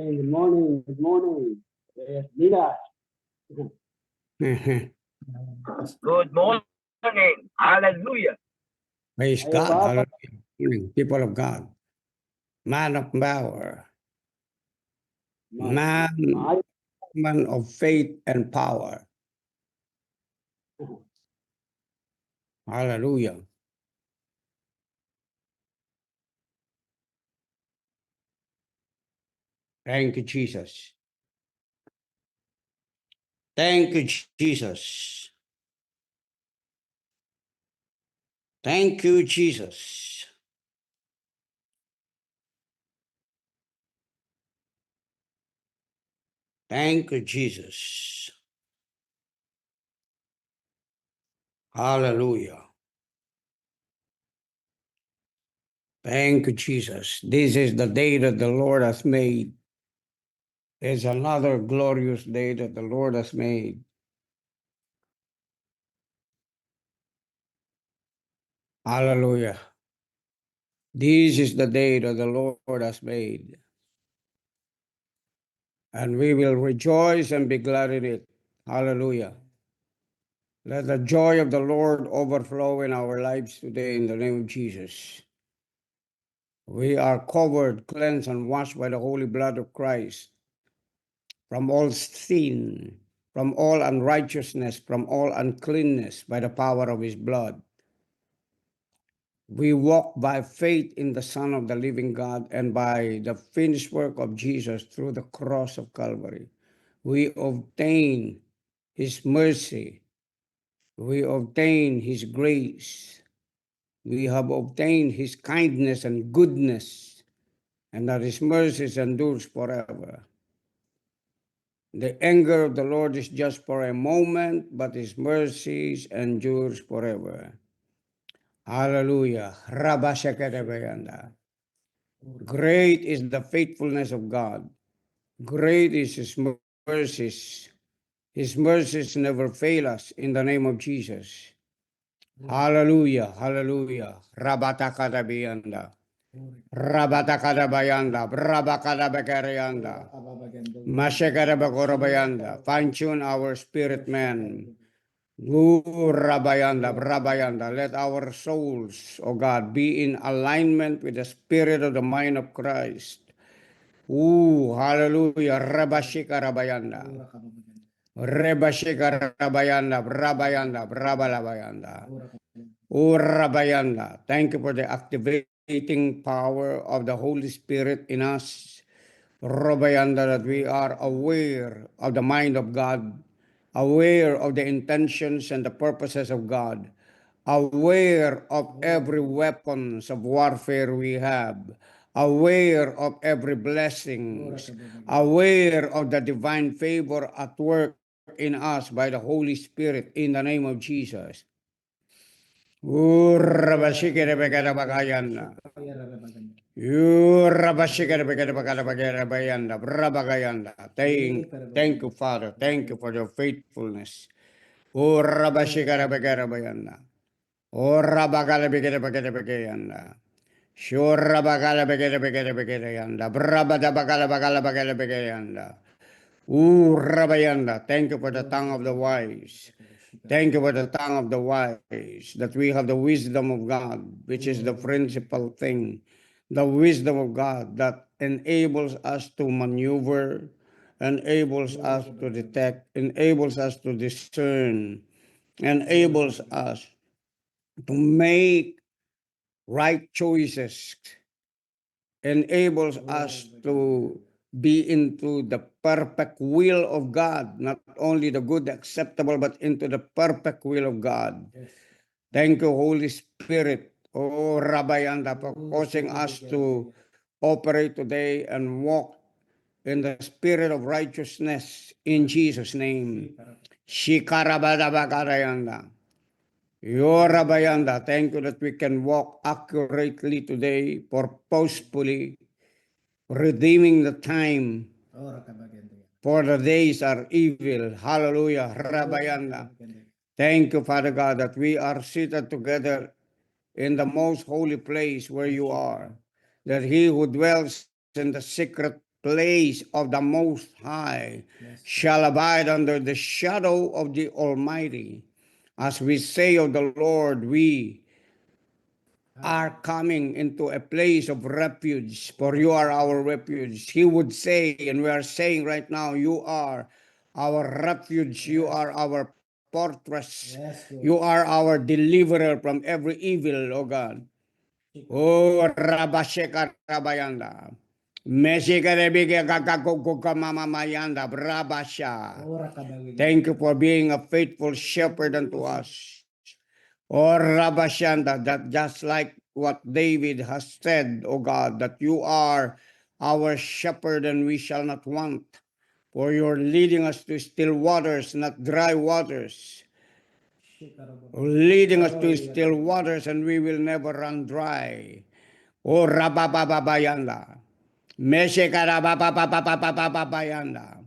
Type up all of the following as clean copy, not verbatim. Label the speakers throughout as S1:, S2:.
S1: Good morning. Good morning. Leaders.
S2: Good morning. Hallelujah.
S3: Praise
S1: Ay,
S3: God.
S1: Papa.
S3: Hallelujah. People of God. Man of power. Man of faith and power. Hallelujah. Thank you, Jesus. Thank you, Jesus. Thank you, Jesus. Thank you, Jesus. Hallelujah. Thank you, Jesus. This is the day that the Lord has made. It's another glorious day that the Lord has made. Hallelujah. This is the day that the Lord has made. And we will rejoice and be glad in it. Hallelujah. Let the joy of the Lord overflow in our lives today in the name of Jesus. We are covered, cleansed, and washed by the holy blood of Christ from all sin, from all unrighteousness, from all uncleanness by the power of his blood. We walk by faith in the Son of the living God and by the finished work of Jesus through the cross of Calvary. We obtain his mercy. We obtain his grace. We have obtained his kindness and goodness, and that his mercies endures forever. The anger of the Lord is just for a moment, but his mercies endures forever. Hallelujah. Rabashakarebayanda. Great is the faithfulness of God. Great is his mercies. His mercies never fail us in the name of Jesus. Hallelujah, hallelujah. Rabatakadabayanda. Rabatakadabayanda. Rabakadabakarayanda. Mashakadabakorabayanda. Fine-tune our spirit man. Rabayanda, Rabayanda. Let our souls, O God, be in alignment with the spirit of the mind of Christ. Hallelujah. Rabashikarabayanda. Rebashikarabayanda, Rabayanda, Rabalabayanda. Rabayanda. Thank you for the activating power of the Holy Spirit in us. Rabayanda, that we are aware of the mind of God, aware of the intentions and the purposes of God, aware of every weapons of warfare we have, aware of every blessings, aware of the divine favor at work in us by the Holy Spirit in the name of Jesus. Urabashikerebekarabayanda. Urabashikerebekarabayanda. Brabagayanda. Thank you, Father. Thank you for your faithfulness. Urabashikerebekarabayanda. Urabagalabekerebekarabayanda. Shurabagalabekerebekarabayanda. Brabadabagalabekerebekarabayanda. Rabayanda. Thank you for the tongue of the wise. Thank you for the tongue of the wise, that we have the wisdom of God, which is the principal thing. The wisdom of God that enables us to maneuver, enables us to detect, enables us to discern, enables us to make right choices, enables us to be into the perfect will of God, not only the good, acceptable, but into the perfect will of God. Thank you, Holy Spirit, Rabayanda, for causing us to operate today and walk in the spirit of righteousness in Jesus' name. Shikarabadabakarayanda. Yorabayanda, thank you that we can walk accurately today, purposefully, redeeming the time, for the days are evil. Hallelujah. Rabayanda. Thank you, Father God, that we are seated together in the most holy place where you are, that he who dwells in the secret place of the Most High shall abide under the shadow of the Almighty. As we say of the Lord, we are coming into a place of refuge, for you are our refuge. He would say, and we are saying right now, you are our refuge, you are our fortress,
S4: Yes, Lord.
S3: you are our deliverer from every evil, O God. Oh, Rabasheka Rabayanda. Meshika Rebeke Kakakuka Mama Mayanda, Brabasha.
S4: Ora kadawili.
S3: Thank you for being a faithful shepherd unto us. Or Rabashanda, that just like what David has said, O God, that you are our shepherd and we shall not want. For you're leading us to still waters, not dry waters. Leading us to still waters and we will never run dry. O Rabababayanda. Meshekarabababababayanda.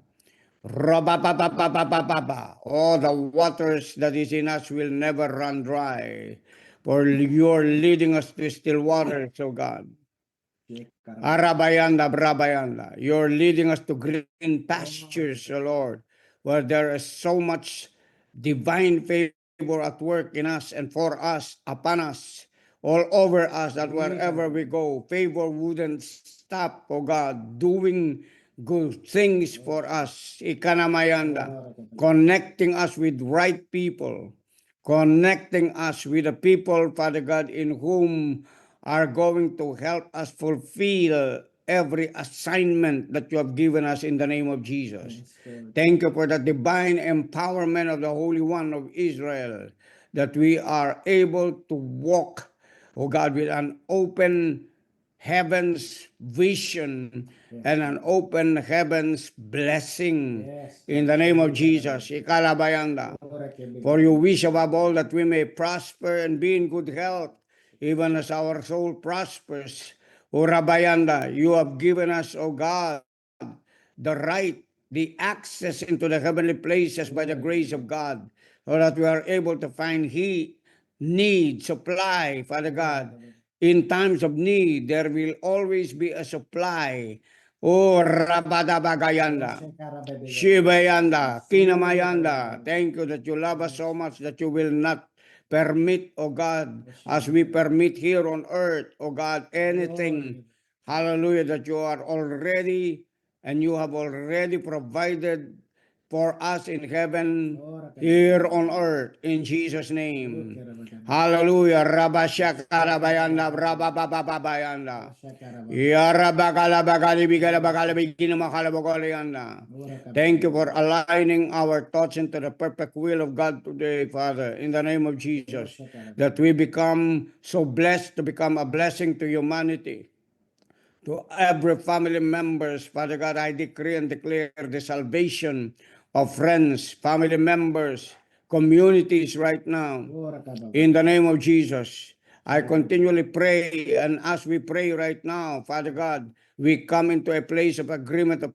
S3: Robababababababa. All the waters that is in us will never run dry. For you're leading us to still waters, O God. Arabayanda, Brabayanda. You're leading us to green pastures, O Lord, where there is so much divine favor at work in us and for us, upon us, all over us, that wherever we go, favor wouldn't stop, O God, doing good things for us. Ikanamayanda, connecting us with right people, connecting us with the people, Father God, in whom are going to help us fulfill every assignment that you have given us in the name of Jesus. Thank you for the divine empowerment of the Holy One of Israel, that we are able to walk, oh God, with an open heaven's vision and an open heaven's blessing in the name of Jesus. Ikalabayanda. For you wish above all that we may prosper and be in good health, even as our soul prospers. O Rabayanda, you have given us, O God, the right, the access into the heavenly places by the grace of God, so that we are able to find need, supply, Father God. In times of need, there will always be a supply. O Rabadabagayanda. Shibayanda, Kinamayanda, thank you that you love us so much that you will not permit, oh God, as we permit here on earth, oh God, anything, hallelujah, that you are already and you have already provided for us in heaven, here on earth, in Jesus' name. Hallelujah. Rabashakarabayanda, Rababababayanda. Thank you for aligning our thoughts into the perfect will of God today, Father, in the name of Jesus, that we become so blessed to become a blessing to humanity. To every family members, Father God, I decree and declare the salvation of friends, family members, communities right now. In the name of Jesus, I continually pray, and as we pray right now, Father God, we come into a place of agreement of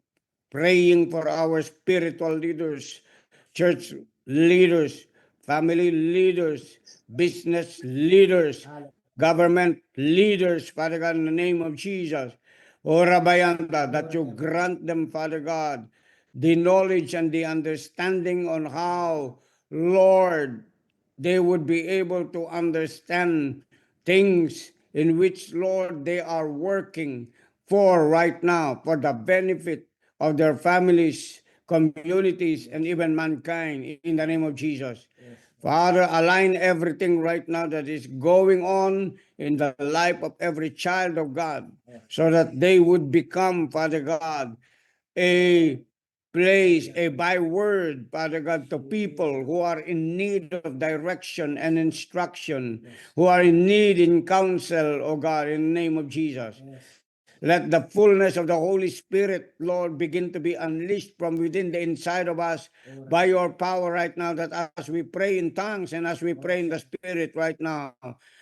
S3: praying for our spiritual leaders, church leaders, family leaders, business leaders, government leaders, Father God, in the name of Jesus. O Rabayanda, that you grant them, Father God, the knowledge and the understanding on how, Lord, they would be able to understand things in which, Lord, they are working for right now, for the benefit of their families, communities, and even mankind, in the name of Jesus. Father, align everything right now that is going on in the life of every child of God, so that they would become, Father God, a place, a byword, Father God, to people who are in need of direction and instruction, who are in need in counsel, oh God, in the name of Jesus. Let the fullness of the Holy Spirit, Lord, begin to be unleashed from within the inside of us by your power right now, that as we pray in tongues and as we pray in the Spirit right now,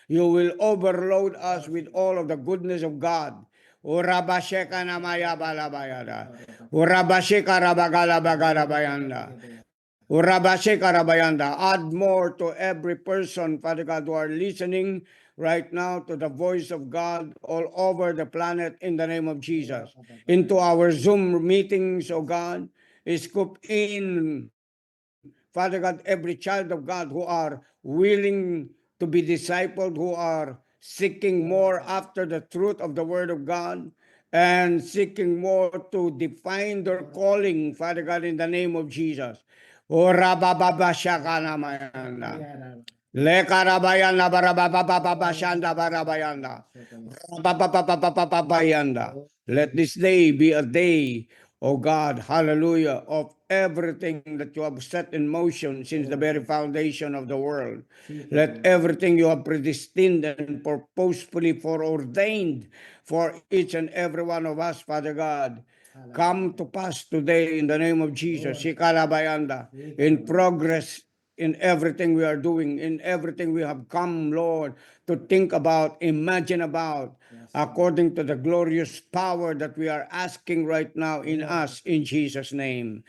S3: you will overload us with all of the goodness of God. Urabasheka namaya balabayada. Urabasheka rabagalabagalabayanda. Urabasheka rabayanda. Add more to every person, Father God, who are listening right now to the voice of God all over the planet in the name of Jesus. Into our Zoom meetings, oh God, scoop in, Father God, every child of God who are willing to be discipled, who are seeking more after the truth of the Word of God, and seeking more to define their calling, Father God, in the name of Jesus. Ora baba shakana mayanda. Lekarabayanda barababababashanda barabayanda. Rababababababayanda. Let this day be a day, oh God, hallelujah, of everything that you have set in motion since the very foundation of the world. Let everything you have predestined and purposefully foreordained for each and every one of us, Father God, come to pass today in the name of Jesus. Shikarabayanda. In progress in everything we are doing, in everything we have come, Lord, to think about, imagine about, according to the glorious power that we are asking right now in us, in Jesus' name.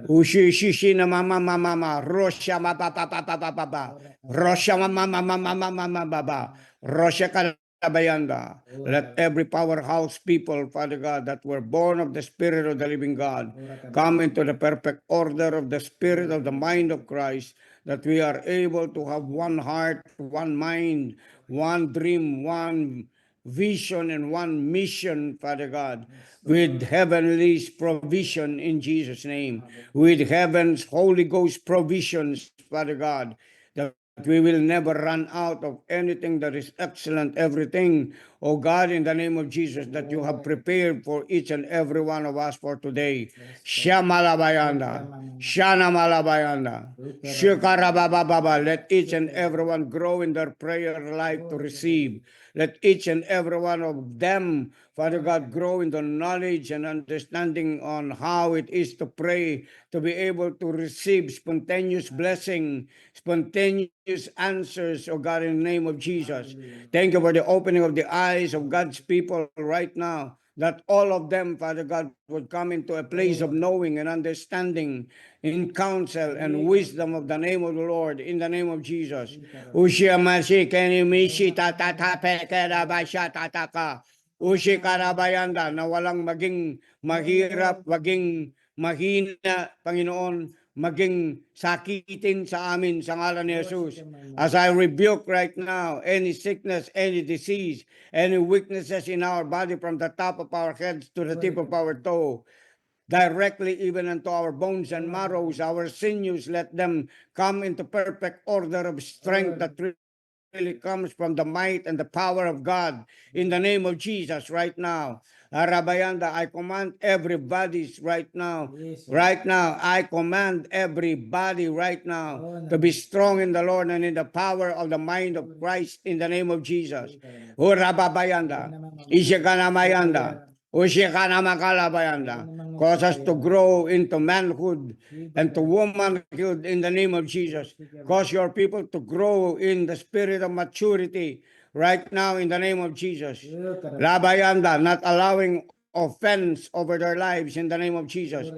S3: Ushi shishi na mama mama mama, rosha ma pa pa pa pa pa pa pa, rosha ma mama mama mama mama ba, rosha kalabayanda. Let every powerhouse people, Father God, that were born of the Spirit of the living God, come into the perfect order of the Spirit of the mind of Christ, that we are able to have one heart, one mind, one dream, one vision, and one mission, Father God, with heavenly provision in Jesus' name, with heaven's Holy Ghost provisions, Father God, that we will never run out of anything that is excellent, everything, oh God, in the name of Jesus, that you have prepared for each and every one of us for today. Shamalabayanda, Shana Malabayanda, Shikarabababa. Let each and everyone grow in their prayer life to receive. Let each and every one of them, Father God, grow in the knowledge and understanding on how it is to pray, to be able to receive spontaneous blessing, spontaneous answers, oh God, in the name of Jesus. Thank you for the opening of the eyes of God's people right now, that all of them, Father God, would come into a place of knowing and understanding in counsel and wisdom of the name of the Lord, in the name of Jesus. Ushiyamashi kenimishi tatatape kerabasha tataka. Ushi karabayanda, na walang maging mahirap, maging mahina, Panginoon, maging sakitin sa amin sa ngalan ni Jesus. As I rebuke right now any sickness, any disease, any weaknesses in our body from the top of our heads to the tip of our toe, directly even unto our bones and marrows, our sinews, let them come into perfect order of strength that really comes from the might and the power of God. In the name of Jesus right now. Arabayanda, I command everybody's right now. Right now, I command everybody right now to be strong in the Lord and in the power of the mind of Christ in the name of Jesus. Urababayanda, Ishikanamayanda, Ushikanamakalabayanda. Cause us to grow into manhood and to womanhood in the name of Jesus. Cause your people to grow in the spirit of maturity right now in the name of Jesus. Labayanda, not allowing offense over their lives in the name of Jesus.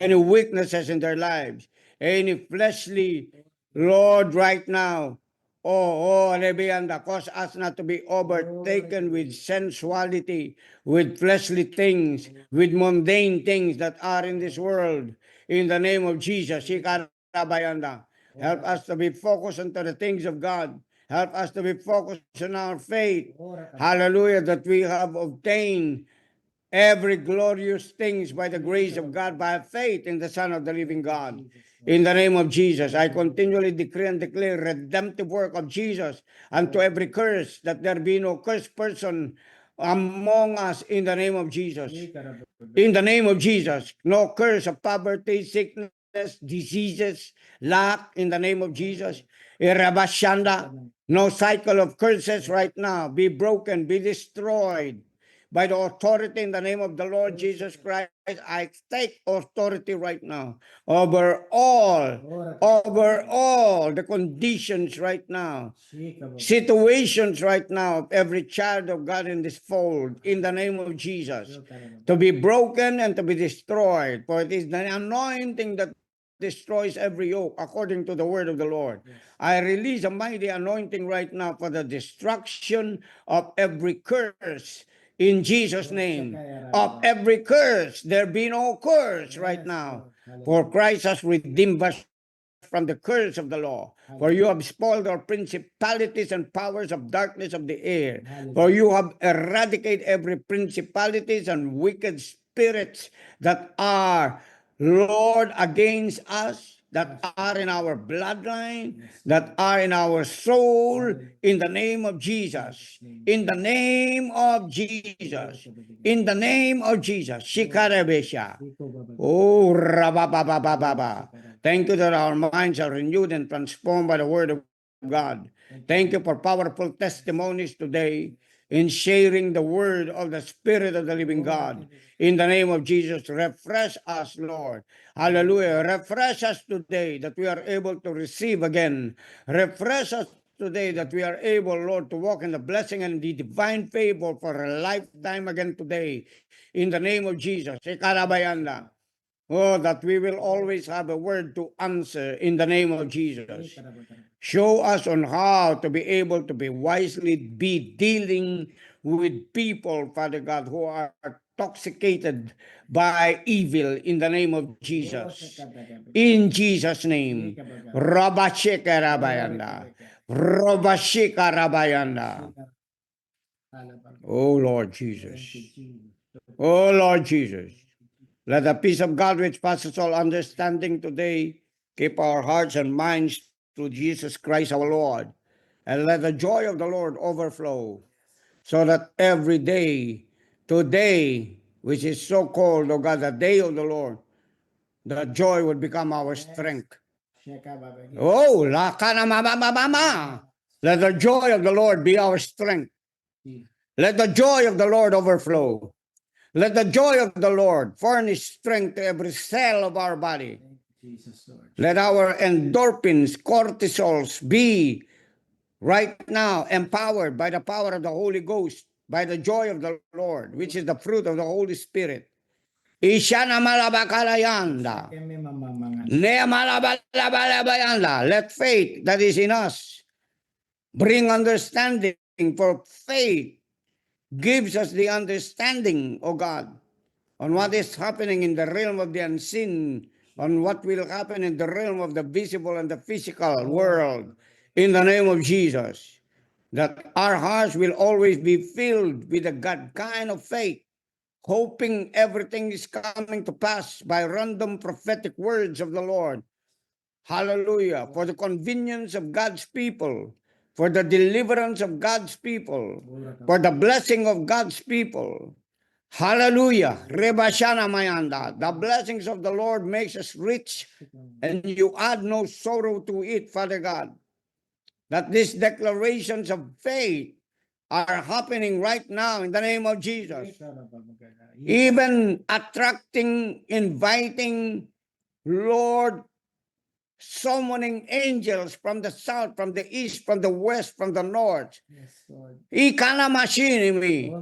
S3: Any weaknesses in their lives, any fleshly, Lord, right now. Lebianda, cause us not to be overtaken with sensuality, with fleshly things, with mundane things that are in this world. In the name of Jesus, Shikarabayanda. Help us to be focused on the things of God. Help us to be focused on our faith. Hallelujah, that we have obtained every glorious things by the grace of God, by faith in the Son of the living God. In the name of Jesus, I continually decree and declare redemptive work of Jesus unto every curse, that there be no cursed person among us in the name of Jesus. In the name of Jesus, no curse of poverty, sickness, diseases, lack, in the name of Jesus. Irabashanda, no cycle of curses right now be broken, be destroyed. By the authority in the name of the Lord Jesus Christ, I take authority right now over all the conditions right now, situations right now of every child of God in this fold, in the name of Jesus, to be broken and to be destroyed. For it is the anointing that destroys every yoke according to the word of the Lord. I release a mighty anointing right now for the destruction of every curse in Jesus' name. Of every curse, there be no curse right now. For Christ has redeemed us from the curse of the law. For you have spoiled our principalities and powers of darkness of the air. For you have eradicated every principalities and wicked spirits that are, Lord, against us, that are in our bloodline, that are in our soul, in the name of Jesus. In the name of Jesus. In the name of Jesus. Shikarebesha. Oh, rabababababa. Thank you that our minds are renewed and transformed by the word of God. Thank you for powerful testimonies today in sharing the word of the Spirit of the living God. In the name of Jesus, refresh us, Lord. Hallelujah. Refresh us today that we are able to receive again. Refresh us today that we are able, Lord, to walk in the blessing and the divine favor for a lifetime again today. In the name of Jesus. Ikarabayanda. Oh, that we will always have a word to answer in the name of Jesus. Show us on how to be able to be wisely be dealing with people, Father God, who are intoxicated by evil in the name of Jesus. In Jesus' name. Rabashika Rabayanda. Rabashika Rabayanda. Oh Lord Jesus. Oh Lord Jesus. Let the peace of God which passes all understanding today keep our hearts and minds through Jesus Christ our Lord. And let the joy of the Lord overflow so that every day, today, which is so called, oh God, the day of the Lord, the joy would become our strength. Oh, lakana mama. Let the joy of the Lord be our strength. Let the joy of the Lord overflow. Let the joy of the Lord furnish strength to every cell of our body. Let our endorphins, cortisols be right now empowered by the power of the Holy Ghost, by the joy of the Lord, which is the fruit of the Holy Spirit. Ishana malabakarayanda. Let faith that is in us bring understanding, for faith gives us the understanding, O God, on what is happening in the realm of the unseen, on what will happen in the realm of the visible and the physical world, in the name of Jesus, that our hearts will always be filled with a God kind of faith, hoping everything is coming to pass by random prophetic words of the Lord. Hallelujah. For the convenience of God's people, for the deliverance of God's people, for the blessing of God's people. Hallelujah. Rebashana Mayanda. The blessings of the Lord makes us rich, and you add no sorrow to it, Father God. That these declarations of faith are happening right now in the name of Jesus. Even attracting, inviting, Lord, summoning angels from the south, from the east, from the west, from the north. Ikana mashinimi.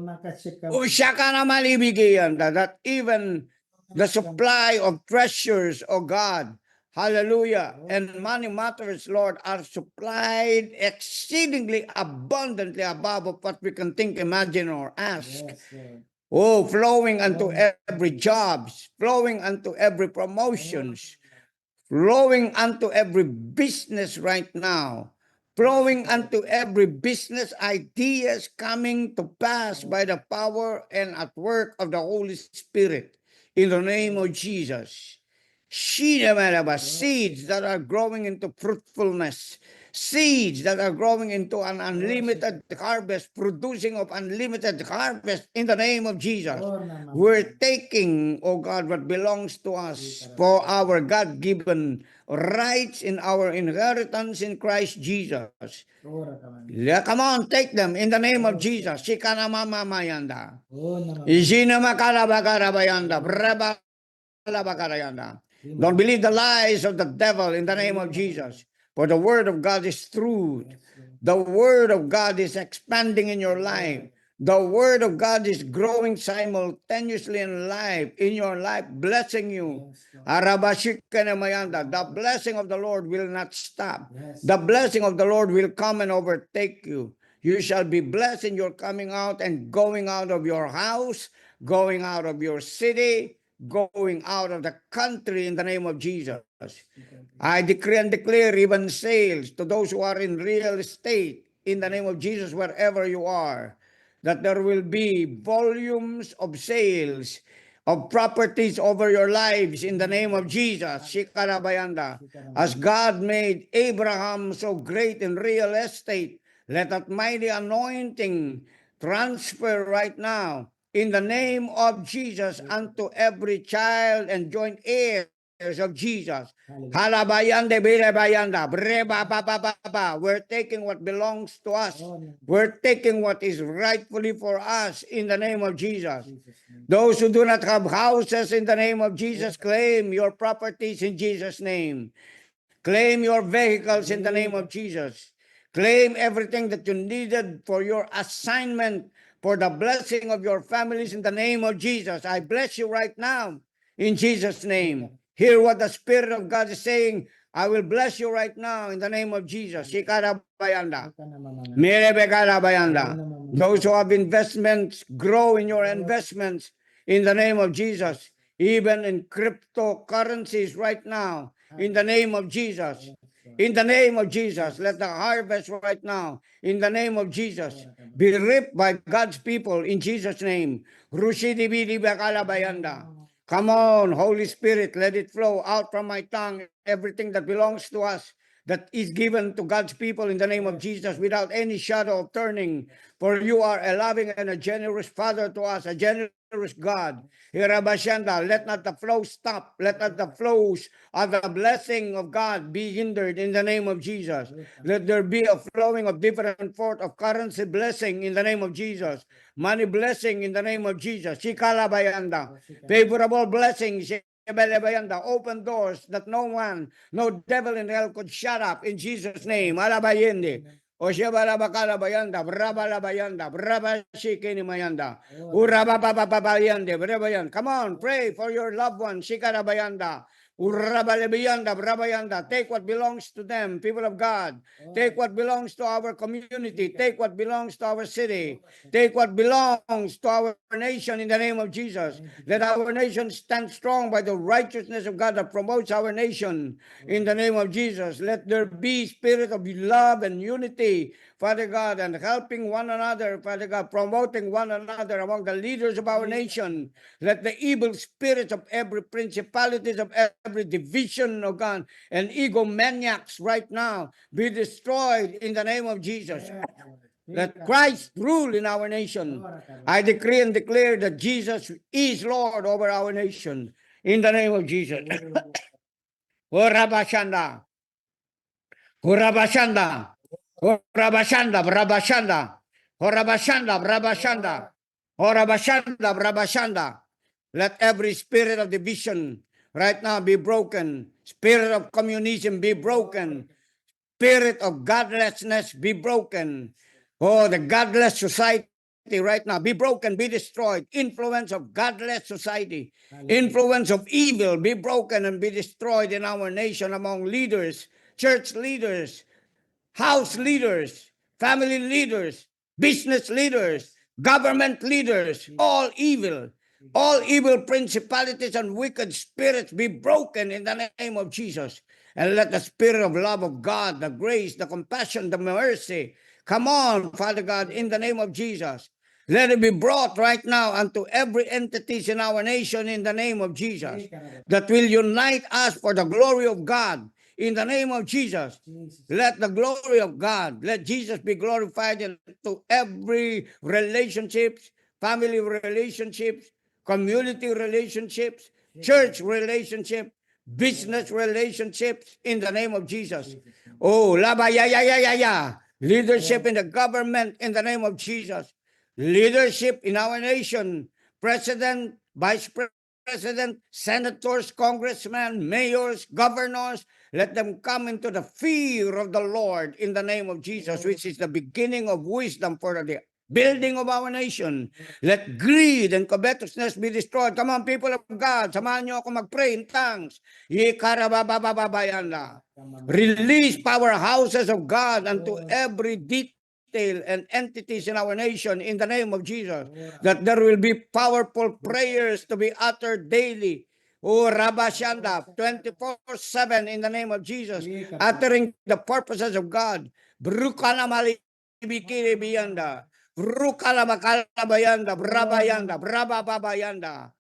S3: Ushakana malibigiyan, that even the supply of treasures, O God, hallelujah, and money matters, Lord, are supplied exceedingly abundantly above of what we can think, imagine, or ask. Oh, flowing unto every jobs, flowing unto every promotions, flowing unto every business right now, flowing unto every business ideas coming to pass by the power and at work of the Holy Spirit in the name of Jesus. Seeds that are growing into fruitfulness, seeds that are growing into an unlimited harvest, producing of unlimited harvest in the name of Jesus. We're taking, oh God, what belongs to us for our God-given rights in our inheritance in Christ Jesus. Yeah, come on, take them in the name of Jesus. Shikana mama mayanda. Izina makarabakarabayanda. Brabalabakarayanda. Don't believe the lies of the devil in the name of Jesus. For the word of God is truth. The word of God is expanding in your life. The word of God is growing simultaneously in life, in your life, blessing you. Arabashikanemayanda. The blessing of the Lord will not stop. The blessing of the Lord will come and overtake you. You shall be blessed in your coming out and going out of your house, going out of your city, going out of the country in the name of Jesus. I decree and declare even sales to those who are in real estate in the name of Jesus, wherever you are, that there will be volumes of sales of properties over your lives in the name of Jesus. Shikarabayanda. As God made Abraham so great in real estate, let that mighty anointing transfer right now in the name of Jesus unto every child and joint heirs of Jesus. Halabayande birebayanda, breba ba ba ba ba. We're taking what belongs to us. We're taking what is rightfully for us in the name of Jesus. Those who do not have houses in the name of Jesus, claim your properties in Jesus' name. Claim your vehicles in the name of Jesus. Claim everything that you needed for your assignment, for the blessing of your families in the name of Jesus. I bless you right now in Jesus' name. Hear what the Spirit of God is saying. I will bless you right now in the name of Jesus. Shikarabayanda. Merebekarabayanda. Those who have investments, grow in your investments in the name of Jesus. Even in cryptocurrencies right now, in the name of Jesus. In the name of Jesus, let the harvest right now, in the name of Jesus, be reaped by God's people in Jesus' name. Come on, Holy Spirit, let it flow out from my tongue, everything that belongs to us, that is given to God's people in the name of Jesus without any shadow of turning. For you are a loving and a generous Father to us, a generous God. Hirabashanda, let not the flow stop. Let not the flows of the blessing of God be hindered in the name of Jesus. Let there be a flowing of different sort of currency blessing in the name of Jesus. Money blessing in the name of Jesus. Shikalabayanda. Favorable blessings. Open doors that no one, no devil in hell could shut up in Jesus' name. Alabayende. Oshabalabakalabayanda, Brabalabayanda, Brabashikinimayanda, Urabababayande, Brabayan. Come on, pray for your loved ones. Shikarabayanda. Urabalabayanda, Brabayanda. Take what belongs to them, people of God. Take what belongs to our community. Take what belongs to our city. Take what belongs to our nation in the name of Jesus. Let our nation stand strong by the righteousness of God that promotes our nation in the name of Jesus. Let there be spirit of love and unity, Father God, and helping one another, Father God, promoting one another among the leaders of our nation. Let the evil spirits of every principalities of every division of God and egomaniacs right now be destroyed in the name of Jesus. Let Christ rule in our nation. I decree and declare that Jesus is Lord over our nation in the name of Jesus. Urabashanda. Urabashanda. Urabashanda. Brabashanda. Urabashanda. Brabashanda. Urabashanda. Brabashanda. Let every spirit of division right now be broken. Spirit of communism be broken. Spirit of godlessness be broken. Oh, the godless society right now be broken, be destroyed. Influence of godless society, influence of evil be broken and be destroyed in our nation among leaders, church leaders, house leaders, family leaders, business leaders, government leaders, all evil principalities and wicked spirits be broken in the name of Jesus. And let the spirit of love of God, the grace, the compassion, the mercy, come on, Father God, in the name of Jesus. Let it be brought right now unto every entities in our nation in the name of Jesus, that will unite us for the glory of God. In the name of Jesus, let the glory of God, let Jesus be glorified into every relationships, family relationships, community relationships, church relationship, business relationships in the name of Jesus. Oh, leadership in the government in the name of Jesus. Leadership in our nation, president, vice president, senators, congressmen, mayors, governors, let them come into the fear of the Lord in the name of Jesus, which is the beginning of wisdom for the building of our nation. Let greed and covetousness be destroyed. Come on, people of God, samahan niyo ako mag-pray in tongues. Yekarabababayanda. Release powerhouses of God unto every detail and entities in our nation in the name of Jesus. That there will be powerful prayers to be uttered daily. Oh, Rabashanda, 24/7 in the name of Jesus, uttering the purposes of God. Brukana malibikiri biyanda. Brukala makalabayanda, brabayanda, brabababayanda.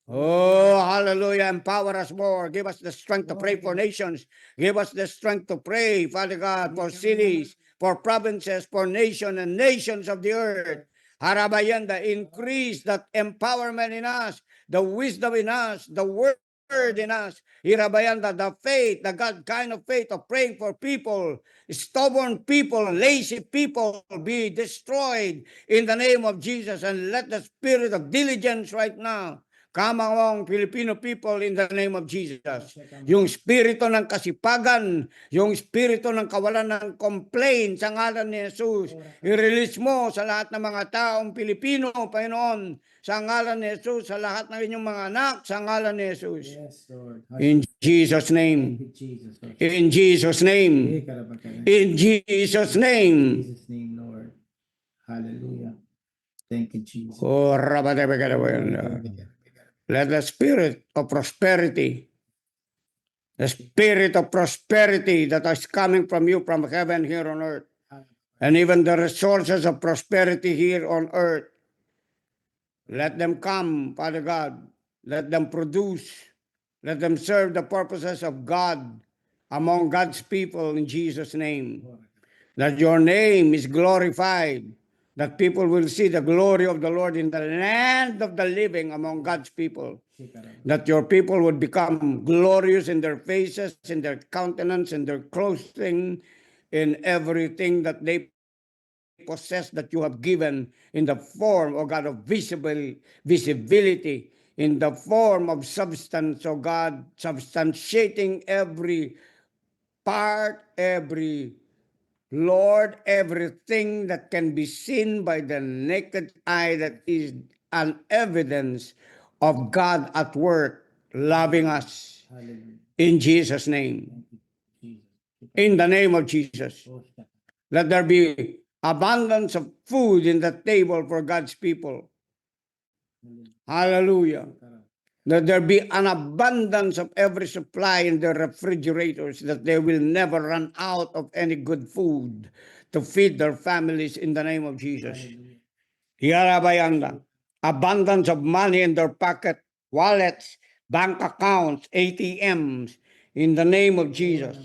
S3: Oh, hallelujah. Empower us more. Give us the strength to pray for nations. Give us the strength to pray, Father God, for cities, for provinces, for nations and nations of the earth. Harabayanda, increase that empowerment in us, the wisdom in us, the word in us. Hirabayanda, the faith, the God kind of faith of praying for people, stubborn people, lazy people be destroyed in the name of Jesus. And let the spirit of diligence right now come among Filipino people in the name of Jesus. Yung spirito ng kasipagan, yung spirito ng kawalan ng complaint sa ngalan ni Jesus, i-release mo sa lahat ng mga taong Pilipino, Panginoon, sa ngalan ni Jesus, sa lahat ng inyong mga anak, sa ngalan ni Jesus.
S4: Yes, Lord.
S3: In Jesus'
S4: Thank
S3: name.
S4: you, Jesus.
S3: In Jesus' name. In Jesus' name.
S4: In Jesus' name, Lord. Hallelujah. Thank you, Jesus.
S3: Oh, rabadabagadabayanda. Let the spirit of prosperity, the spirit of prosperity that is coming from you from heaven here on earth, and even the resources of prosperity here on earth, let them come, Father God. Let them produce. Let them serve the purposes of God among God's people in Jesus' name. That your name is glorified, that people will see the glory of the Lord in the land of the living among God's people. That your people would become glorious in their faces, in their countenance, in their clothing, in everything that they possess that you have given in the form, O God, of visibility, in the form of substance, O God, substantiating every part, every Lord, everything that can be seen by the naked eye that is an evidence of God at work, loving us.
S4: Hallelujah.
S3: In Jesus' name.
S4: Jesus.
S3: In the name of Jesus. Let there be abundance of food in the table for God's people. Hallelujah. That there be an abundance of every supply in the refrigerators, that they will never run out of any good food to feed their families in the name of Jesus. Yarabayanda. Abundance of money in their pocket, wallets, bank accounts, ATMs, in the name of Jesus.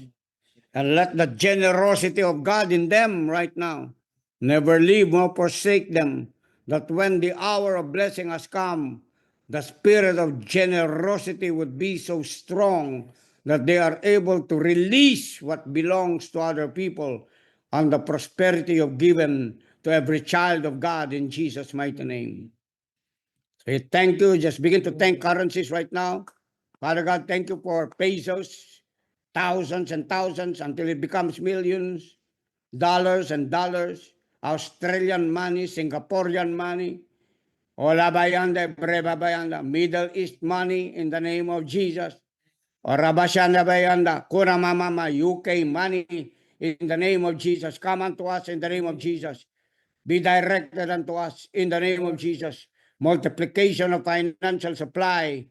S3: And let the generosity of God in them right now never leave nor forsake them, that when the hour of blessing has come, the spirit of generosity would be so strong that they are able to release what belongs to other people and the prosperity of given to every child of God in Jesus' mighty name. So thank you. Just begin to thank currencies right now. Father God, thank you for pesos, thousands and thousands until it becomes millions, dollars and dollars, Australian money, Singaporean money, Ola bayanda, breba bayanda, Middle East money in the name of Jesus. Orabashanda bayanda, Kurama mama, UK money in the name of Jesus. Come unto us in the name of Jesus. Be directed unto us in the name of Jesus. Multiplication of financial supply,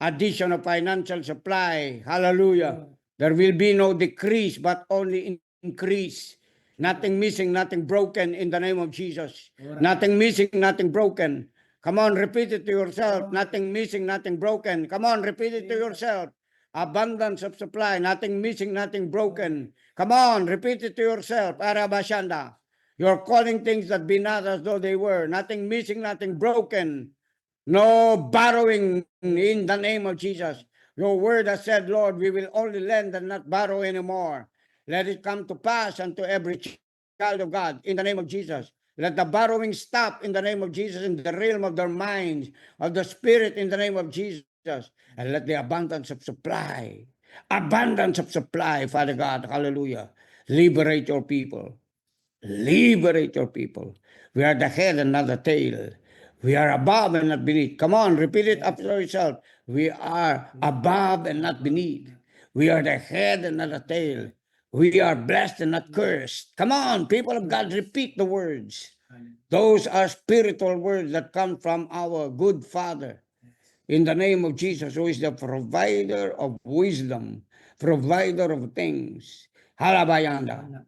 S3: addition of financial supply. Hallelujah. There will be no decrease, but only increase. Nothing missing, nothing broken in the name of Jesus. Nothing missing, nothing broken. Come on, repeat it to yourself. Nothing missing, nothing broken. Come on, repeat it to yourself. Abundance of supply, nothing missing, nothing broken. Come on, repeat it to yourself. Arabashanda. You're calling things that be not as though they were. Nothing missing, nothing broken. No borrowing in the name of Jesus. Your word has said, Lord, we will only lend and not borrow anymore. Let it come to pass unto every child of God in the name of Jesus. Let the borrowing stop in the name of Jesus in the realm of their minds, of the spirit in the name of Jesus. And let the abundance of supply, Father God, hallelujah, liberate your people. Liberate your people. We are the head and not the tail. We are above and not beneath. Come on, repeat it after yourself. We are above and not beneath. We are the head and not the tail. We are blessed and not cursed. Come on, people of God, repeat the words. Those are spiritual words that come from our good Father. In the name of Jesus, who is the provider of wisdom, provider of things. Halabayanda.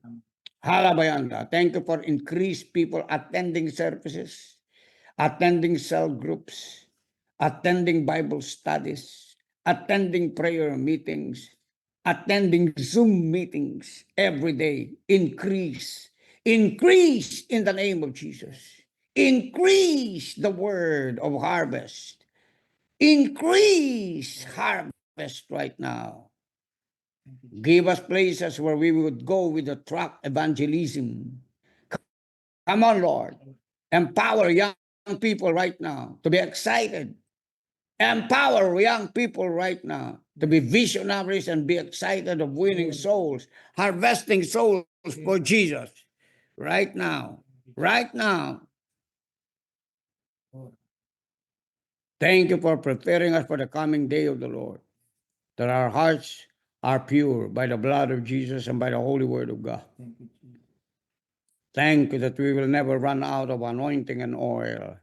S3: Halabayanda. Thank you for increased people attending services, attending cell groups, attending Bible studies, attending prayer meetings, attending Zoom meetings every day. Increase. Increase in the name of Jesus. Increase the word of harvest. Increase harvest right now. Give us places where we would go with the truck evangelism. Come on, Lord. Empower young people right now to be excited. Empower young people right now to be visionaries and be excited of winning souls, harvesting souls for Jesus. Right now. Right now. Thank you for preparing us for the coming day of the Lord, that our hearts are pure by the blood of Jesus and by the holy word of God. Thank you that we will never run out of anointing and oil,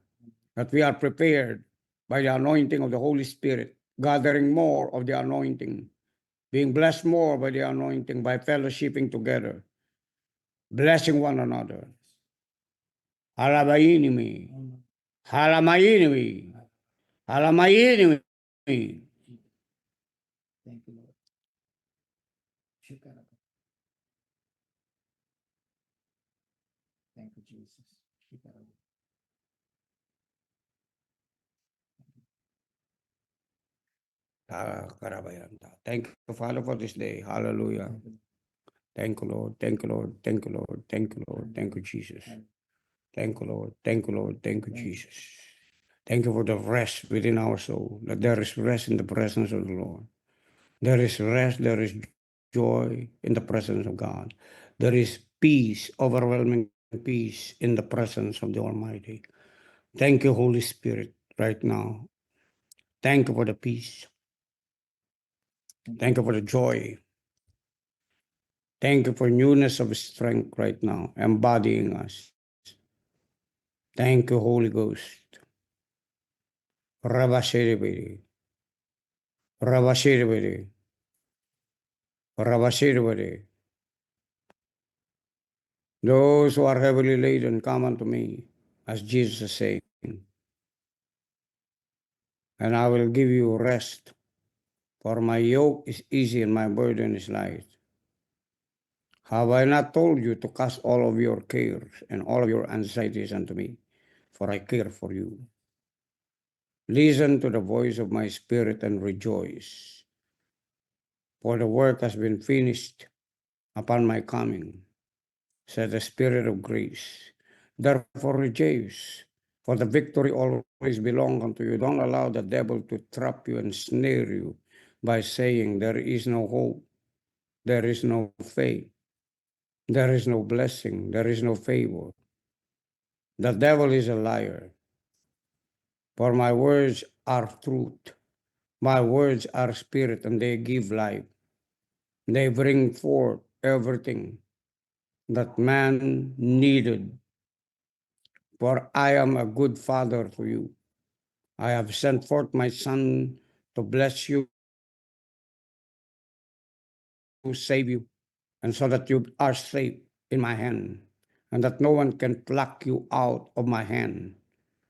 S3: that we are prepared by the anointing of the Holy Spirit, gathering more of the anointing, being blessed more by the anointing, by fellowshipping together, blessing one another. Halabayinimi, halamayinimi, halamayinimi.
S4: Thank you, Lord. Thank you, Jesus.
S3: Thank you, Father, for this day. Hallelujah. Thank you, Lord. Thank you, Lord. Thank you, Lord. Thank you, Lord. Thank you, Jesus. Thank you, Lord. Thank you, Lord. Thank you, Jesus. Thank you for the rest within our soul, that there is rest in the presence of the Lord. There is rest, there is joy in the presence of God. There is peace, overwhelming peace in the presence of the Almighty. Thank you, Holy Spirit, right now. Thank you for the peace. Thank you for the joy. Thank you for newness of strength right now, embodying us. Thank you, Holy Ghost. Rabashiribiri. Rabashiribiri. Rabashiribiri. Those who are heavily laden, come unto me, as Jesus is saying, and I will give you rest. For my yoke is easy and my burden is light. Have I not told you to cast all of your cares and all of your anxieties unto me? For I care for you. Listen to the voice of my spirit and rejoice. For the work has been finished upon my coming, said the Spirit of grace. Therefore rejoice, for the victory always belongs unto you. Don't allow the devil to trap you and snare you by saying there is no hope, there is no faith, there is no blessing, there is no favor. The devil is a liar. For my words are truth. My words are spirit, and they give life. They bring forth everything that man needed. For I am a good father to you. I have sent forth my son to bless you, to save you, and so that you are safe in my hand, and that no one can pluck you out of my hand.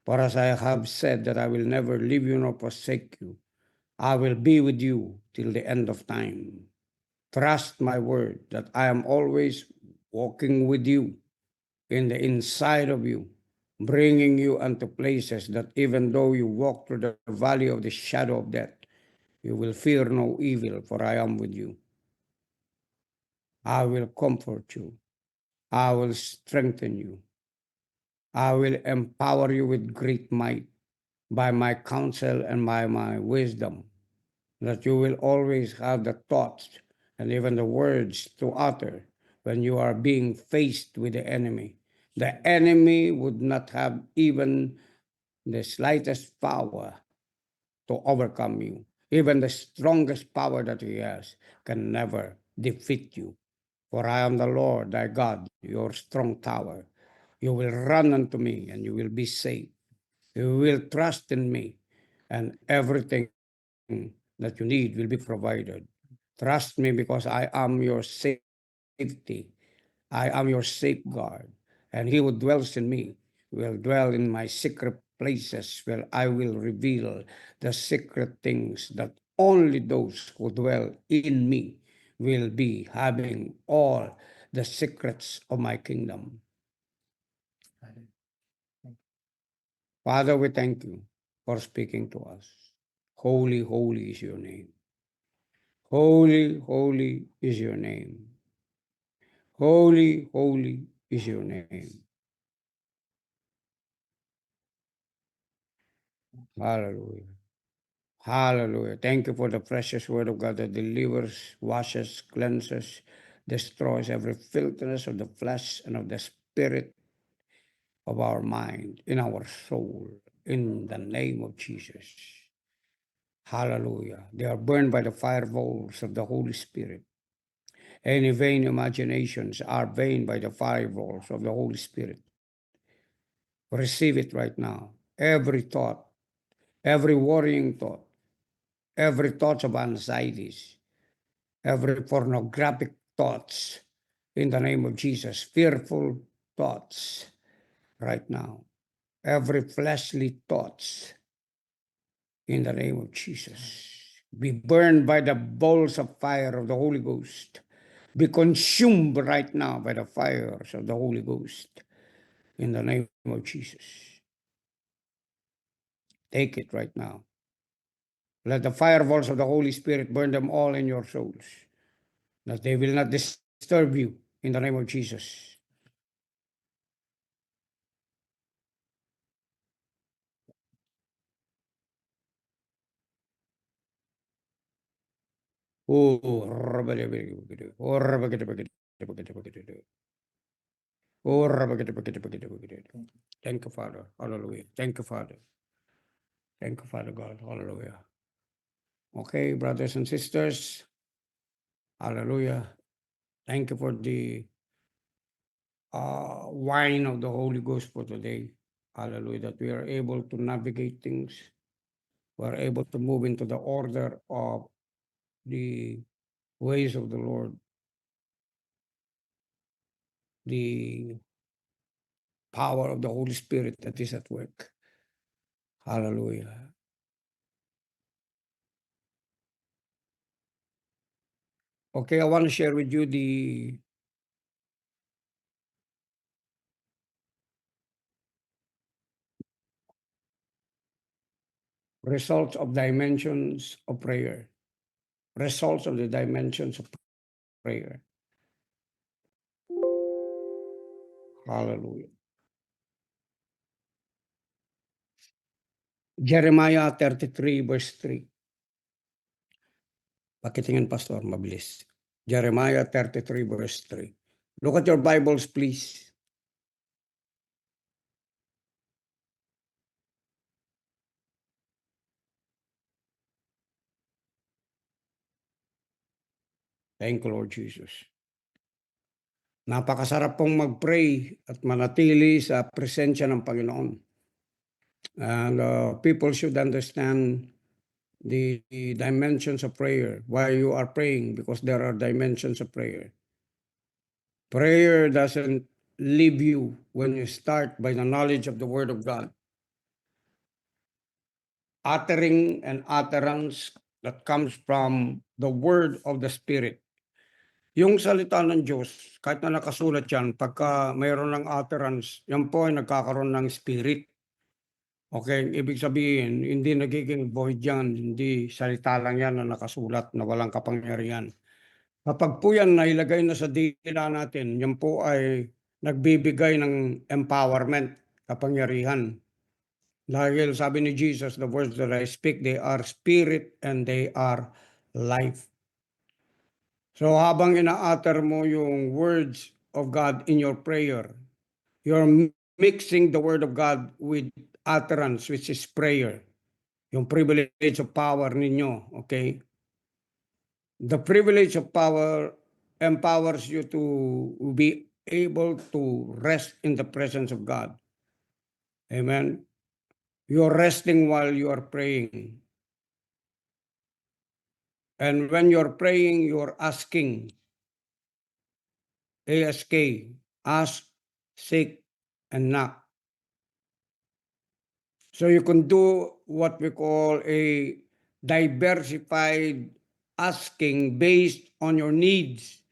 S3: For as I have said that I will never leave you nor forsake you, I will be with you till the end of time. Trust my word that I am always walking with you in the inside of you, bringing you unto places that even though you walk through the valley of the shadow of death, you will fear no evil, for I am with you. I will comfort you. I will strengthen you. I will empower you with great might by my counsel and by my wisdom, that you will always have the thoughts and even the words to utter when you are being faced with the enemy. The enemy would not have even the slightest power to overcome you. Even the strongest power that he has can never defeat you. For I am the Lord thy God, your strong tower. You will run unto me and you will be safe. You will trust in me, and everything that you need will be provided. Trust me because I am your safety. I am your safeguard, and he who dwells in me will dwell in my secret places where I will reveal the secret things that only those who dwell in me will be having all the secrets of my kingdom. Father, we thank you for speaking to us. Holy, holy is your name. Holy, holy is your name. Holy, holy is your name. Hallelujah. Hallelujah. Thank you for the precious word of God that delivers, washes, cleanses, destroys every filthiness of the flesh and of the spirit of our mind, in our soul, in the name of Jesus. Hallelujah. They are burned by the fireballs of the Holy Spirit. Any vain imaginations are vain by the fireballs of the Holy Spirit. Receive it right now. Every thought, every worrying thought, every thought of anxieties, every pornographic thoughts, in the name of Jesus, fearful thoughts right now, every fleshly thoughts, in the name of Jesus, be burned by the balls of fire of the Holy Ghost. Be consumed right now by the fires of the Holy Ghost, in the name of Jesus. Take it right now. Let the fireballs of the Holy Spirit burn them all in your souls, that they will not disturb you, in the name of Jesus. Oh, thank you, Father. Hallelujah. Thank you, Father. Thank you, Father God. Hallelujah. Okay, brothers and sisters. Hallelujah. Thank you for the wine of the Holy Ghost for today. Hallelujah. That we are able to navigate things. We are able to move into the order of the ways of the Lord. The power of the Holy Spirit that is at work. Hallelujah. Okay, I want to share with you the results of dimensions of prayer. Results of the dimensions of prayer. Hallelujah. Jeremiah 33 verse 3. Pakitingin, Pastor, mabilis. Jeremiah 33 verse 3. Look at your Bibles, please. Thank you, Lord Jesus. Napakasarap pong mag-pray at manatili sa presensya ng Panginoon. And people should understand the dimensions of prayer, why you are praying, because there are dimensions of prayer. Prayer doesn't leave you when you start by the knowledge of the Word of God. Uttering and utterance that comes from the Word of the Spirit. Yung salita ng Diyos, kahit na nakasulat yan, pagka mayroon ng utterance, yan po ay nagkakaroon ng spirit. Okay, ibig sabihin, hindi nagiging void yan, hindi salita lang yan na nakasulat na walang kapangyarihan. Kapag po yan nailagay na sa dila natin, yan po ay nagbibigay ng empowerment, kapangyarihan. Dahil sabi ni Jesus, the words that I speak, they are spirit and they are life. So habang ina-utter mo yung words of God in your prayer, you're mixing the word of God with utterance, which is prayer. Yung privilege of power ninyo, okay? The privilege of power empowers you to be able to rest in the presence of God. Amen. You're resting while you are praying. And when you're praying, you're asking. ASK, ask, seek, and knock. So you can do what we call a diversified asking based on your needs,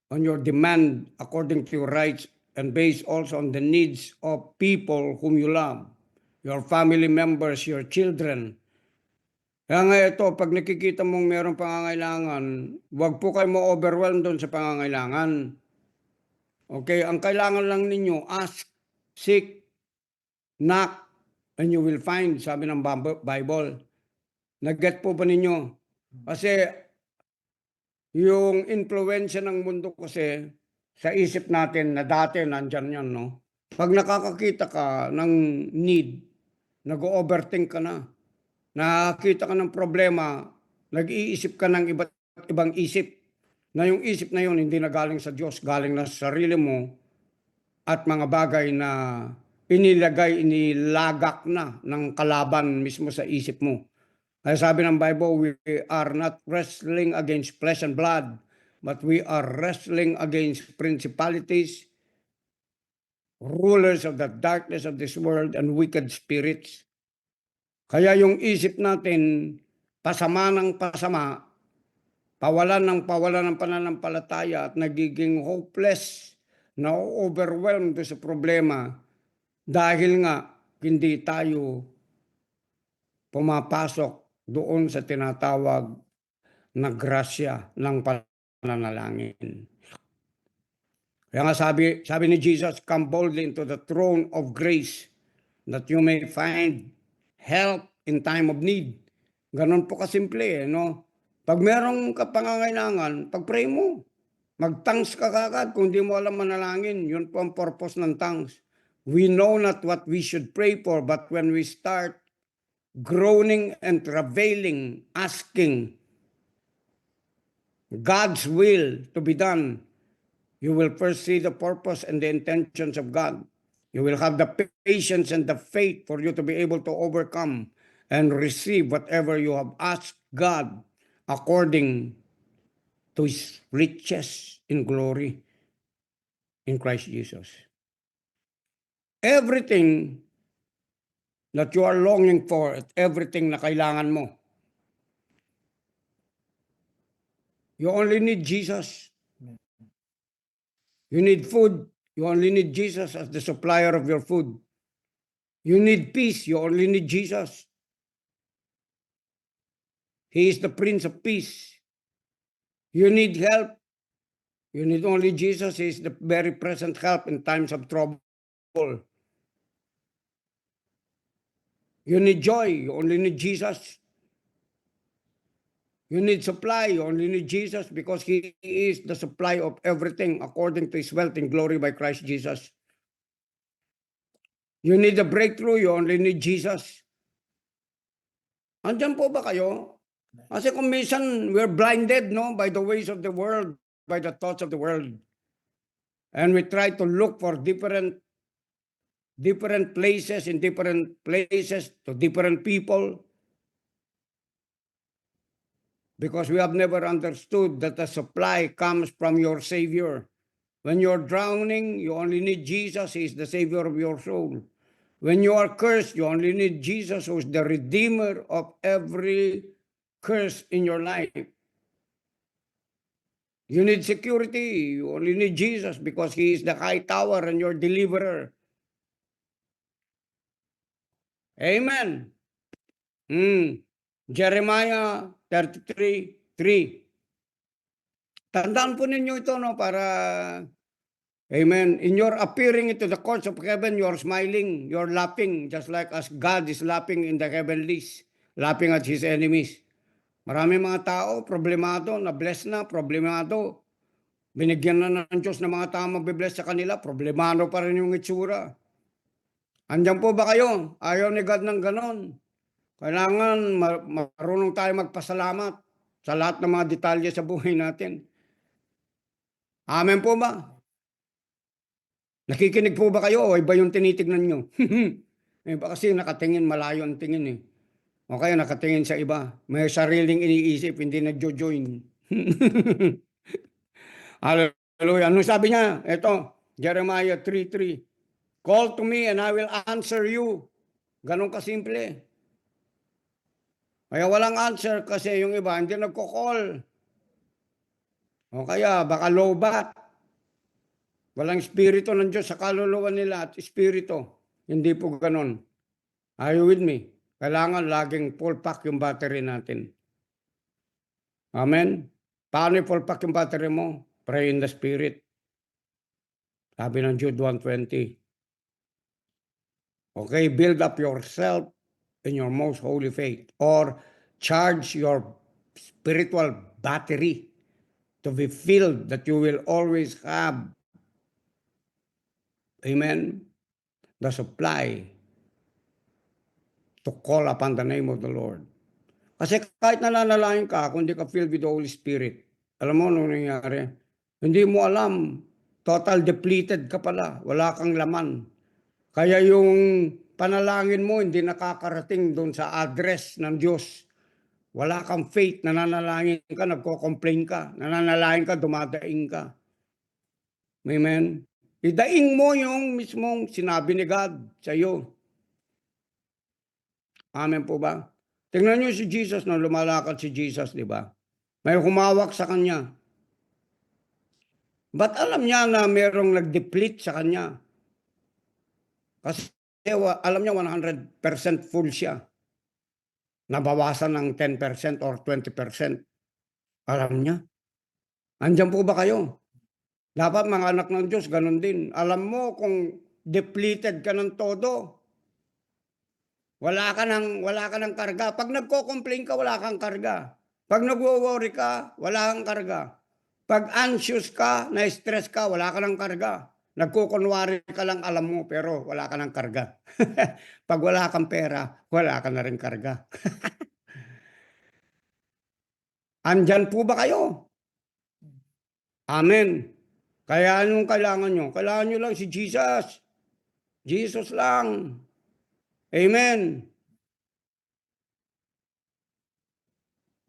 S3: on your demand according to your rights, and based also on the needs of people whom you love, your family members, your children. Kaya nga ito, pag nakikita mong mayroong pangangailangan, huwag po kayo ma-overwhelm doon sa pangangailangan. Okay, ang kailangan lang ninyo, ask, seek, knock, and you will find, sabi ng Bible. Nag-get po ba ninyo? Kasi yung influensya ng mundo kasi sa isip natin na dati nandyan yan, no? Pag nakakakita ka ng need, nag-overthink ka na. Nakakita ka ng problema, nag-iisip ka ng iba't ibang isip. Na yung isip na yun hindi na galing sa Diyos, galing na sa sarili mo at mga bagay na inilagak na ng kalaban mismo sa isip mo. Kaya sabi ng Bible, we are not wrestling against flesh and blood, but we are wrestling against principalities, rulers of the darkness of this world, and wicked spirits. Kaya yung isip natin, pasama ng pasama, pawalan ng pananampalataya at nagiging hopeless, na-overwhelmed sa problema dahil nga hindi tayo pumapasok doon sa tinatawag na grasya ng pananalangin. Kaya nga sabi ni Jesus, come boldly into the throne of grace that you may find help in time of need. Ganon po kasimple, no? Pag merong kapangangailangan, pag-pray mo. Mag-tongues ka kagad kung di mo alam manalangin. Yun po ang purpose ng tongues. We know not what we should pray for, but when we start groaning and travailing, asking God's will to be done, you will first see the purpose and the intentions of God. You will have the patience and the faith for you to be able to overcome and receive whatever you have asked God according to His riches in glory in Christ Jesus. Everything that you are longing for, at everything na kailangan mo, you only need Jesus. You need food, you only need Jesus as the supplier of your food. You need peace, you only need Jesus. He is the Prince of Peace. You need help, you need only Jesus. He is the very present help in times of trouble. You need joy, you only need Jesus. You need supply, you only need Jesus because He is the supply of everything according to His wealth in glory by Christ Jesus. You need a breakthrough, you only need Jesus. Andyan po ba kayo? Kasi kung minsan we're blinded, no, by the ways of the world, by the thoughts of the world. And we try to look for different places, in different places, to different people. Because we have never understood that the supply comes from your Savior. When you're drowning, you only need Jesus. He is the Savior of your soul. When you are cursed, you only need Jesus, who is the Redeemer of every curse in your life. You need security, you only need Jesus because He is the high tower and your deliverer. Amen. Jeremiah 33:3. Tandaan po ninyo ito, no, para, amen, in your appearing into the courts of heaven, you're smiling, you're laughing, just like as God is laughing in the heavenlies, laughing at His enemies. Marami mga tao, problemado, na-bless na, problemado. Binigyan na ng Diyos ng mga tao mabibless sa kanila, problemado pa rin yung itsura. Andyan po ba kayo? Ayaw ni God ng ganon. Kailangan marunong tayo magpasalamat sa lahat ng mga detalye sa buhay natin. Amen po ba? Nakikinig po ba kayo o iba yung tinitignan nyo? Iba kasi nakatingin, malayo ang tingin eh. O kaya nakatingin sa iba. May sariling iniisip, hindi nagjo-join. Hallelujah. Ano sabi niya? Ito, Jeremiah 3:3. Call to me and I will answer you. Ganon kasimple. Kaya walang answer kasi yung iba hindi nagko-call. O kaya baka lowbat. Walang espiritu ng Diyos sa kaluluwa nila at espiritu. Hindi po ganon. Are you with me? Kailangan laging full pack yung battery natin. Amen? Paano full pack yung battery mo? Pray in the Spirit. Sabi ng Jude 1:20. Okay, build up yourself in your most holy faith or charge your spiritual battery to be filled that you will always have, amen, the supply to call upon the name of the Lord. Kasi kahit nananalangin ka, kung hindi ka filled with the Holy Spirit, alam mo ano nangyayari? Hindi mo alam, total depleted ka pala, wala kang laman. Kaya yung panalangin mo hindi nakakarating doon sa address ng Diyos. Wala kang faith, nananalangin ka, nagko-complain ka, nananalangin ka, dumadaing ka. Amen? Idaing mo yung mismong sinabi ni God sa iyo. Amen po ba? Tingnan niyo si Jesus, nung lumalakad si Jesus, di ba? May humawak sa kanya. Ba't alam niya na mayroong nag-deplete sa kanya? Kasi alam niya 100% full siya. Nabawasan ng 10% or 20%. Alam niya. Andyan po ba kayo? Dapat mga anak ng Diyos, ganun din. Alam mo kung depleted ka ng todo. Wala ka ng karga. Pag nagko-complain ka, wala kang karga. Pag nagwo-worry ka, wala kang karga. Pag anxious ka, na-stress ka, wala ka ng karga. Nagkukunwari ka lang alam mo, pero wala ka ng karga. Pag wala kang pera, wala ka na rin karga. Andyan po ba kayo? Amen. Kaya anong kailangan nyo? Kailangan nyo lang si Jesus. Jesus lang. Amen.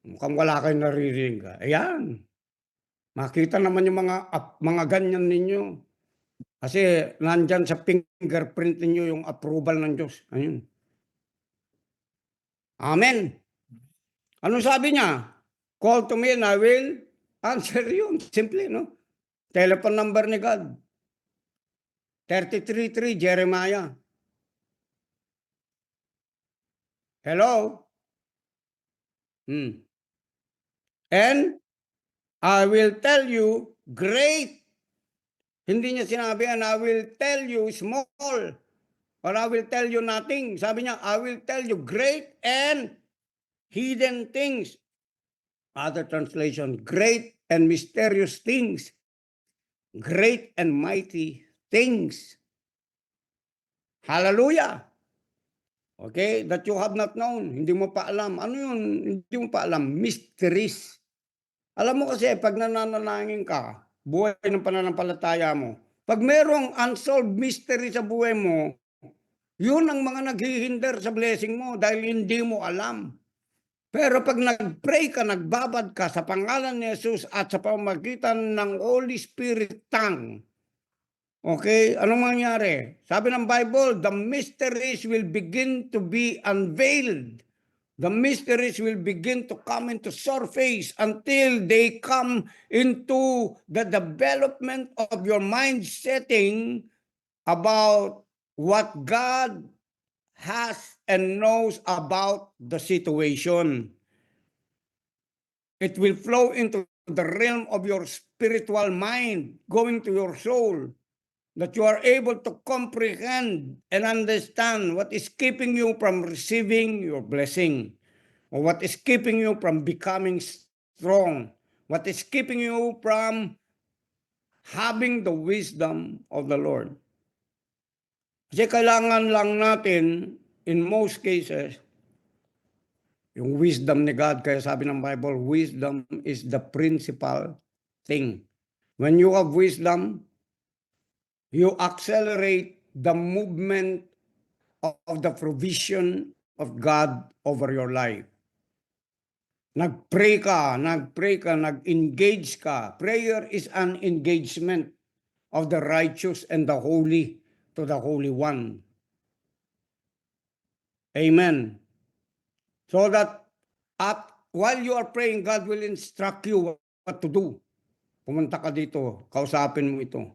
S3: Mukhang wala kayong naririnig. Ayan. Makita naman yung mga ganyan ninyo. Kasi nandyan sa fingerprint ninyo yung approval ng Diyos. Ayun. Amen. Ano sabi niya? Call to me and I will answer you. Simple, no? Telephone number ni God. 33:3 Jeremiah. Hello? And I will tell you great. Hindi niya sinabi, and I will tell you small. Or I will tell you nothing. Sabi niya, I will tell you great and hidden things. Other translation, great and mysterious things. Great and mighty things. Hallelujah. Okay, that you have not known. Hindi mo pa alam. Ano yun? Hindi mo pa alam. Mysteries. Alam mo kasi, pag nananalangin ka, buhay ng pananampalataya mo, pag merong unsolved mystery sa buhay mo, yun ang mga naghihinder sa blessing mo dahil hindi mo alam. Pero pag nag-pray ka, nagbabad ka sa pangalan ni Jesus at sa pamamagitan ng Holy Spirit tongue, okay, anong mangyari? Sabi ng Bible, the mysteries will begin to be unveiled. The mysteries will begin to come into surface until they come into the development of your mind setting about what God has and knows about the situation. It will flow into the realm of your spiritual mind, going to your soul, that you are able to comprehend and understand what is keeping you from receiving your blessing. or what is keeping you from becoming strong, what is keeping you from having the wisdom of the Lord. Kasi kailangan lang natin, in most cases, yung wisdom ni God. Kaya sabi ng Bible, wisdom is the principal thing. When you have wisdom, you accelerate the movement of the provision of God over your life. Nag-pray ka, nag-engage ka. Prayer is an engagement of the righteous and the holy to the Holy One. Amen. So that while you are praying, God will instruct you what to do. Pumunta ka dito, kausapin mo ito.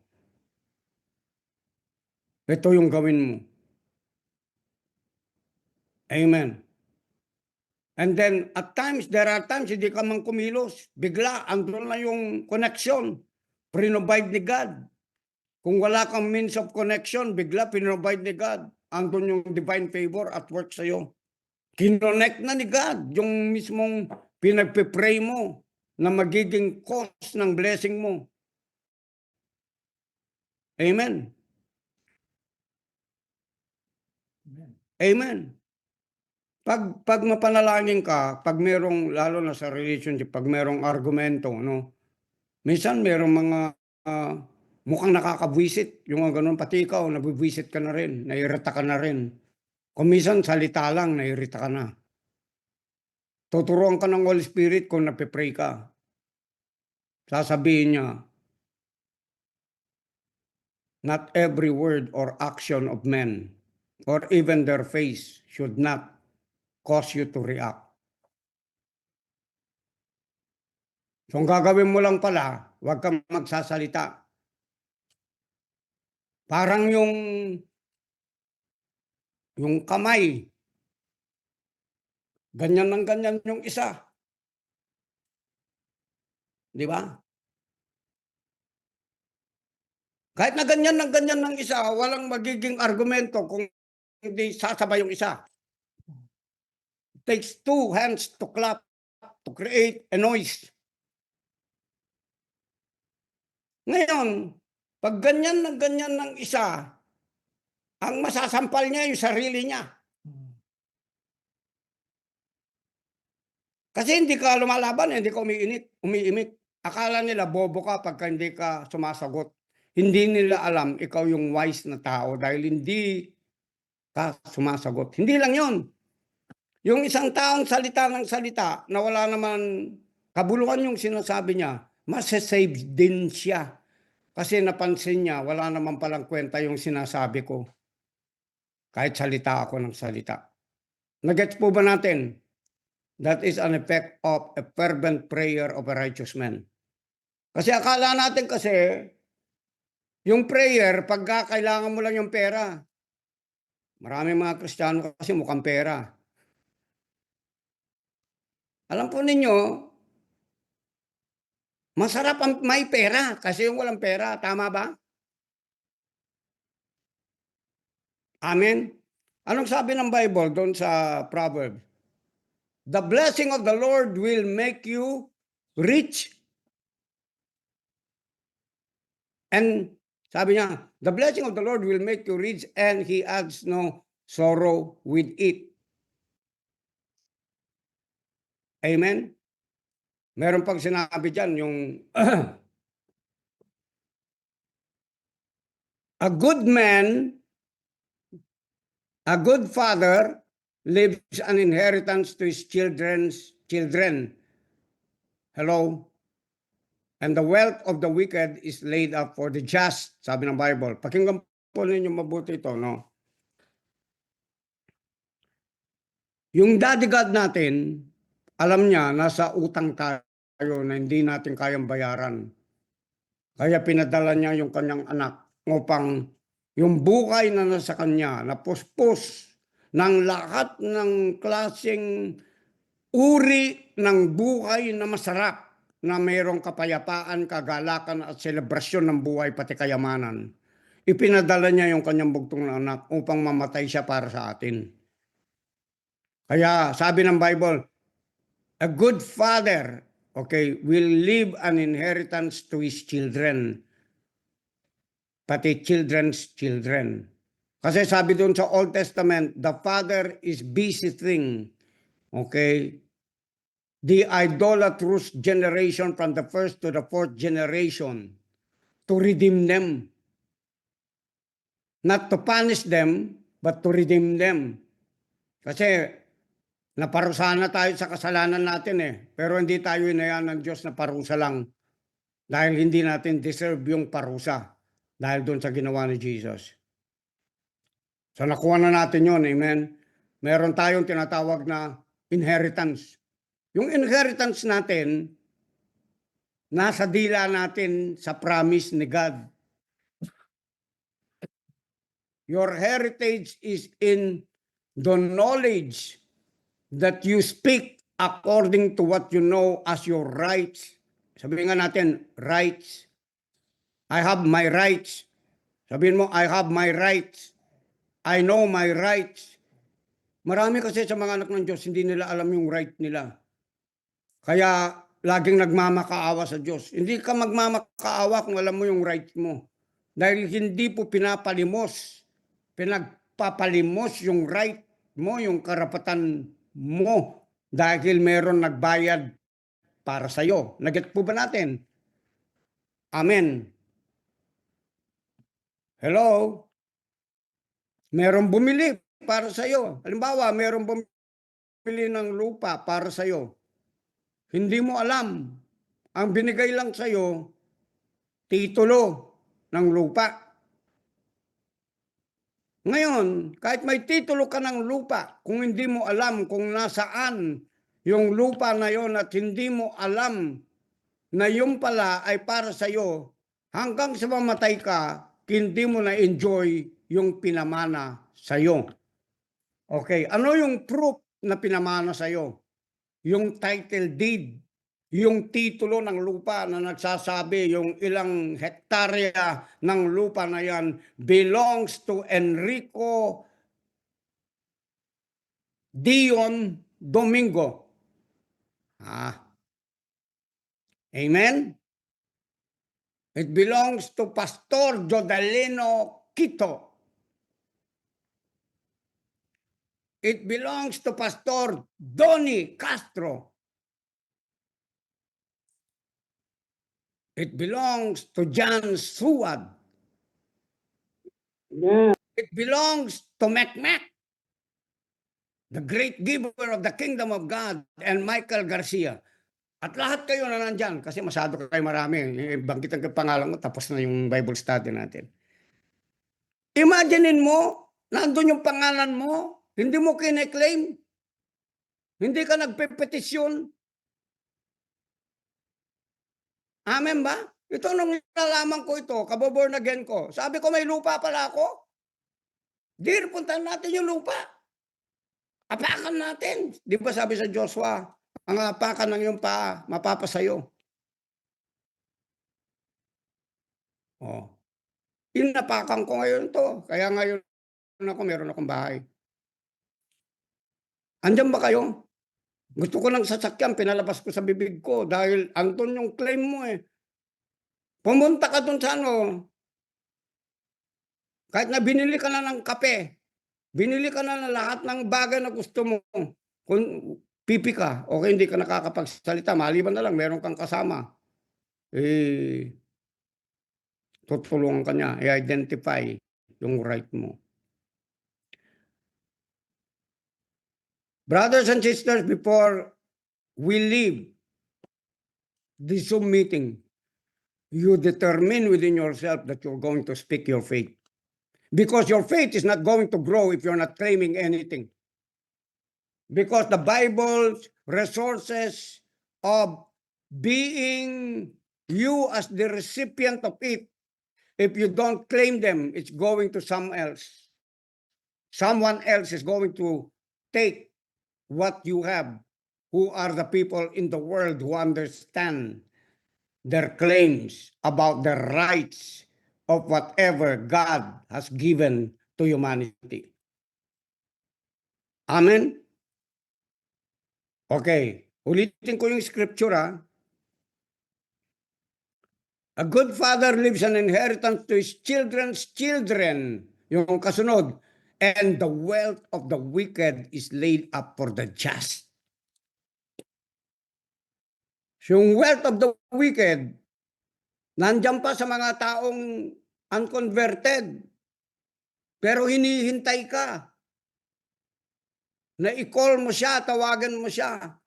S3: Ito yung gawin mo. Amen. And then, there are times, hindi ka man kumilos. Bigla, andun na yung connection. Provide ni God. Kung wala kang means of connection, bigla, provide ni God. Andun yung divine favor at work sa'yo. Kinonect na ni God yung mismong pinagpipray mo na magiging cause ng blessing mo. Amen. Amen. Pag mapanalangin ka, pag merong, lalo na sa relationship, pag merong argumento, no? Minsan merong mga mukhang nakakabwisit, yung ganun, pati ikaw, nabibwisit ka na rin, nairita ka na rin. Kung minsan salita lang, nairita ka na. Tuturuan ka ng Holy Spirit kung napipray ka. Sasabihin niya, not every word or action of men, or even their face, should not cause you to react. So, ang gagawin mo lang pala, huwag kang magsasalita. Parang yung kamay, ganyan ng ganyan yung isa. Di ba? Kahit na ganyan ng ganyan ng isa, walang magiging argumento kung hindi sasabay yung isa. It takes two hands to clap to create a noise. Ngayon, pag ganyan ng isa, ang masasampal niya yung sarili niya. Kasi hindi ka lumalaban, hindi ka umiimik. Akala nila bobo ka pagka hindi ka sumasagot. Hindi nila alam ikaw yung wise na tao dahil hindi ka sumasagot. Hindi lang yun. Yung isang taong salita ng salita na wala naman kabuluhan yung sinasabi niya, masasave din siya. Kasi napansin niya, wala naman palang kwenta yung sinasabi ko. Kahit salita ako ng salita. Nagets po ba natin? That is an effect of a fervent prayer of a righteous man. Kasi akala natin kasi, yung prayer, pagka kailangan mo lang yung pera. Maraming mga Kristiyano kasi mukhang pera. Alam po ninyo, masarap ang may pera kasi yung walang pera. Tama ba? Amen? Anong sabi ng Bible doon sa Proverbs? The blessing of the Lord will make you rich. And sabi niya, the blessing of the Lord will make you rich and He adds no sorrow with it. Amen? Meron pang sinabi dyan, yung a good man, a good father leaves an inheritance to his children's children. Hello? And the wealth of the wicked is laid up for the just, sabi ng Bible. Pakinggan po ninyo mabuti ito, no? Yung daddy God natin, alam niya, nasa utang tayo na hindi natin kayang bayaran. Kaya pinadala niya yung kanyang anak upang yung buhay na nasa kanya, na puspos ng lahat ng klaseng uri ng buhay na masarap, na mayroong kapayapaan, kagalakan at selebrasyon ng buhay pati kayamanan. Ipinadala niya yung kanyang bugtong na anak upang mamatay siya para sa atin. Kaya sabi ng Bible, A good father, okay, will leave an inheritance to his children, pati children's children. Kasi sabi doon sa Old Testament, the father is busy thing, okay? The idolatrous generation from the first to the fourth generation to redeem them. Not to punish them, but to redeem them. Kasi naparusahan na tayo sa kasalanan natin eh. Pero hindi tayo inayan ng Diyos na parusa lang. Dahil hindi natin deserve yung parusa. Dahil doon sa ginawa ni Jesus. So nakuha na natin yun, amen? Meron tayong tinatawag na inheritance. Yung inheritance natin, nasa dila natin sa promise ni God. Your heritage is in the knowledge that you speak according to what you know as your rights. Sabihin nga natin, rights. I have my rights. Sabihin mo, I have my rights. I know my rights. Marami kasi sa mga anak ng Diyos, hindi nila alam yung right nila. Kaya laging nagmamakaawa sa Diyos. Hindi ka magmamakaawa kung alam mo yung right mo. Dahil hindi po pinagpapalimos yung right mo, yung karapatan mo. Dahil meron nagbayad para sa'yo. Naget po ba natin? Amen. Hello? Meron bumili para sa'yo. Halimbawa, meron bumili ng lupa para sa'yo. Hindi mo alam. Ang binigay lang sa'yo, titulo ng lupa. Ngayon, kahit may titulo ka ng lupa, kung hindi mo alam kung nasaan yung lupa na yon at hindi mo alam na yung pala ay para sa'yo, hanggang sa mamatay ka, hindi mo na-enjoy yung pinamana sa'yo. Okay, ano yung proof na pinamana sa'yo? Yung title deed, yung titulo ng lupa na nagsasabi yung ilang hektarya ng lupa na yan belongs to Enrico Dion Domingo. Amen? It belongs to Pastor Jodalino Quito. It belongs to Pastor Donnie Castro. It belongs to John Suad.
S1: Amen.
S3: It belongs to Mac, the great giver of the kingdom of God, and Michael Garcia. At lahat kayo na nandyan, kasi masyado kayo marami. Banggitan ko pangalan ko, tapos na yung Bible study natin. Imaginein mo, nandun yung pangalan mo, hindi mo kine-claim, hindi ka nagpepetisyon. Amen ba? Ito nung nalaman ko ito, kaboborn again ko. Sabi ko, may lupa pala ako. Dear, puntahan natin yung lupa. Apakan natin. Di ba sabi sa Joshua, ang apakan ng iyong paa, mapapasayo. Oh. Inapakan ko ngayon to. Kaya ngayon meron akong bahay. Andyan ba kayo? Gusto ko ng sasakyan, pinalabas ko sa bibig ko dahil andun yung claim mo eh. Pumunta ka dun sa ano, kahit na binili ka na ng kape, binili ka na ng lahat ng bagay na gusto mo, kung pipi ka, okay, hindi ka nakakapagsalita, maliban na lang, meron kang kasama, tutulungan ka niya, i-identify yung right mo. Brothers and sisters, before we leave this Zoom meeting, you determine within yourself that you're going to speak your faith. Because your faith is not going to grow if you're not claiming anything. Because the Bible's resources of being you as the recipient of it, if you don't claim them, it's going to someone else. Someone else is going to take what you have, who are the people in the world who understand their claims about the rights of whatever God has given to humanity. Amen? Okay. Ulitin ko yung scripture, ha. A good father leaves an inheritance to his children's children. Yung kasunod. And the wealth of the wicked is laid up for the just. So yung wealth of the wicked, nandyan pa sa mga taong unconverted. Pero hinihintay ka na i-call mo siya, tawagan mo siya.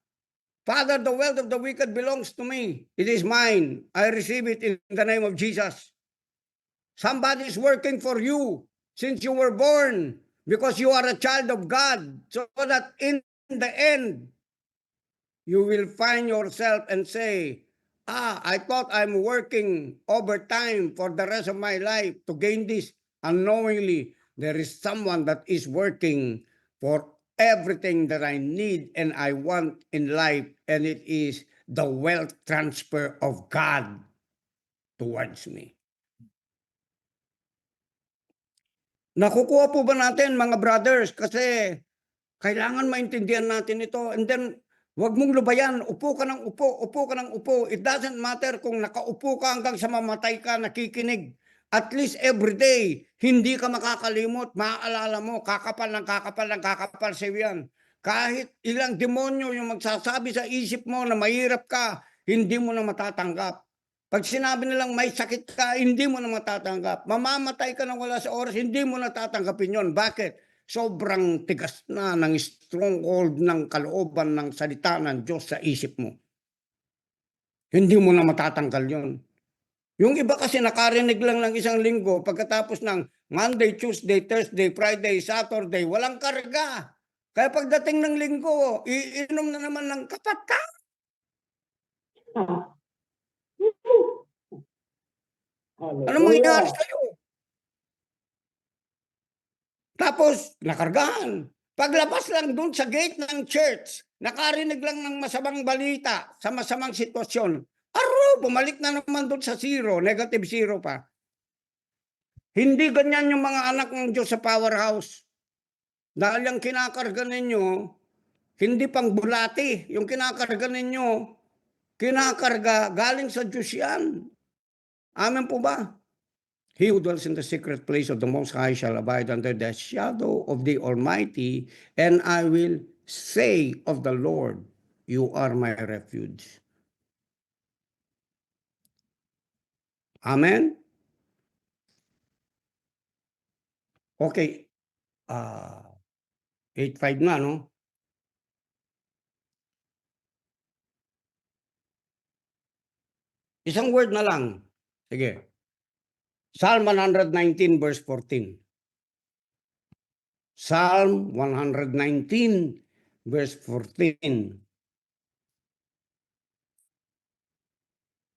S3: Father, the wealth of the wicked belongs to me. It is mine. I receive it in the name of Jesus. Somebody is working for you since you were born because you are a child of God. So that in the end, you will find yourself and say, I thought I'm working overtime for the rest of my life to gain this. Unknowingly, there is someone that is working for everything that I need and I want in life, and it is the wealth transfer of God towards me. Nakukuha po ba natin, mga brothers? Kasi kailangan maintindihan natin ito. And then, wag mong lubayan. Upo ka ng upo, upo ka ng upo. It doesn't matter kung nakaupo ka hanggang sa mamatay ka, nakikinig. At least every day, hindi ka makakalimot. Maaalala mo, kakapal sa iyo yan. Kahit ilang demonyo yung magsasabi sa isip mo na mahirap ka, hindi mo na matatanggap. Pag sinabi nilang may sakit ka, hindi mo na matatanggap. Mamamatay ka na wala sa oras, hindi mo na tatanggapin yon. Bakit? Sobrang tigas na ng stronghold ng kalooban ng salita ng Diyos sa isip mo. Hindi mo na matatanggal yon. Yung iba kasi nakarinig lang ng isang linggo, pagkatapos ng Monday, Tuesday, Thursday, Friday, Saturday, walang karga. Kaya pagdating ng linggo, iinom na naman ng kapat. Ano mangyayari sa'yo? Tapos, nakargahan. Paglabas lang doon sa gate ng church, nakarinig lang ng masamang balita sa masamang sitwasyon. Bumalik na naman doon sa zero, negative zero pa. Hindi ganyan yung mga anak ng Diyos sa powerhouse. Dahil yung kinakarga ninyo, hindi pang bulati. Yung kinakarga ninyo, kinakarga, galing sa Diyos yan. Amen po ba? He who dwells in the secret place of the Most High shall abide under the shadow of the Almighty, and I will say of the Lord, you are my refuge. Amen? Okay. 8:5 na, no? Isang word na lang. Sige. Psalm 119 verse 14. Psalm 119 verse 14.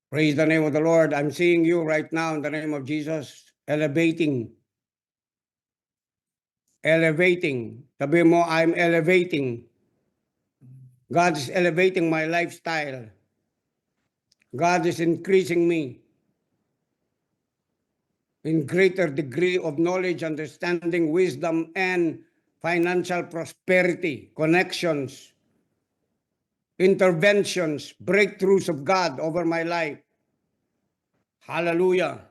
S3: Praise the name of the Lord. I'm seeing you right now in the name of Jesus. Elevating. Sabi mo, I'm elevating. God is elevating my lifestyle. God is increasing me in greater degree of knowledge, understanding, wisdom, and financial prosperity, connections, interventions, breakthroughs of God over my life. Hallelujah.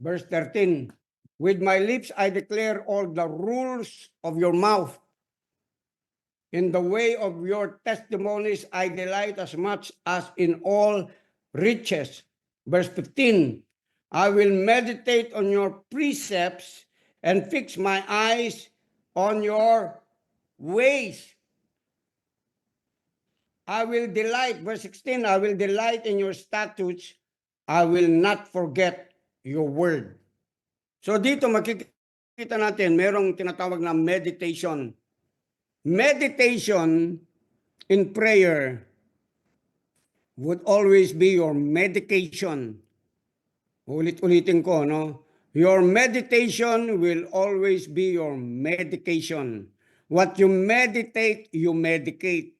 S3: Verse 13, with my lips I declare all the rules of your mouth. In the way of your testimonies I delight as much as in all riches. Verse 15, I will meditate on your precepts and fix my eyes on your ways. I will delight, verse 16, I will delight in your statutes. I will not forget your word. So dito makikita natin, merong tinatawag na meditation. Meditation in prayer would always be your medication. Ulit-ulitin ko, no? Your meditation will always be your medication. What you meditate, you medicate.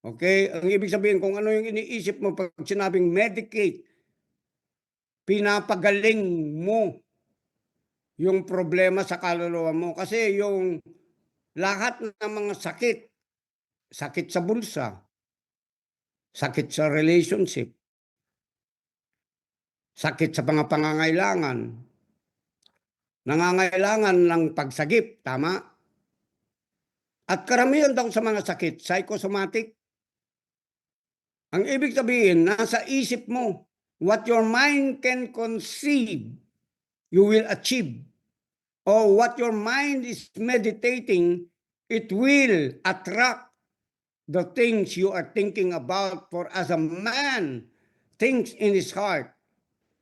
S3: Okay? Ang ibig sabihin, kung ano yung iniisip mo pag sinabing medicate, pinapagaling mo yung problema sa kaluluwa mo. Kasi yung lahat ng mga sakit, sakit sa bulsa, sakit sa relationship, sakit sa mga pangangailangan, nangangailangan ng pagsagip, tama? At karamihan daw sa mga sakit, psychosomatic. Ang ibig sabihin, nasa isip mo, what your mind can conceive, you will achieve. Or what your mind is meditating, it will attract the things you are thinking about. For as a man thinks in his heart,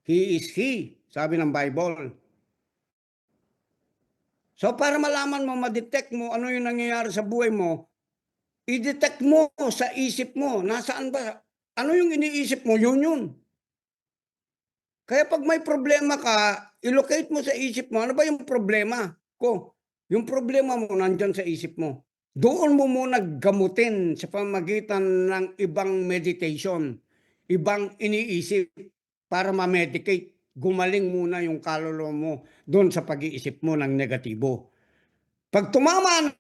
S3: he is he, sabi ng Bible. So para malaman mo, ma-detect mo ano yung nangyayari sa buhay mo, i-detect mo sa isip mo. Nasaan ba? Ano yung iniisip mo? Yun. Kaya pag may problema ka, i-locate mo sa isip mo, ano ba yung problema ko? Yung problema mo nandyan sa isip mo. Doon mo muna gamutin sa pamagitan ng ibang meditation, ibang iniisip para ma-medicate. Gumaling muna yung kaluluwa mo doon sa pag-iisip mo ng negatibo. Pag tumama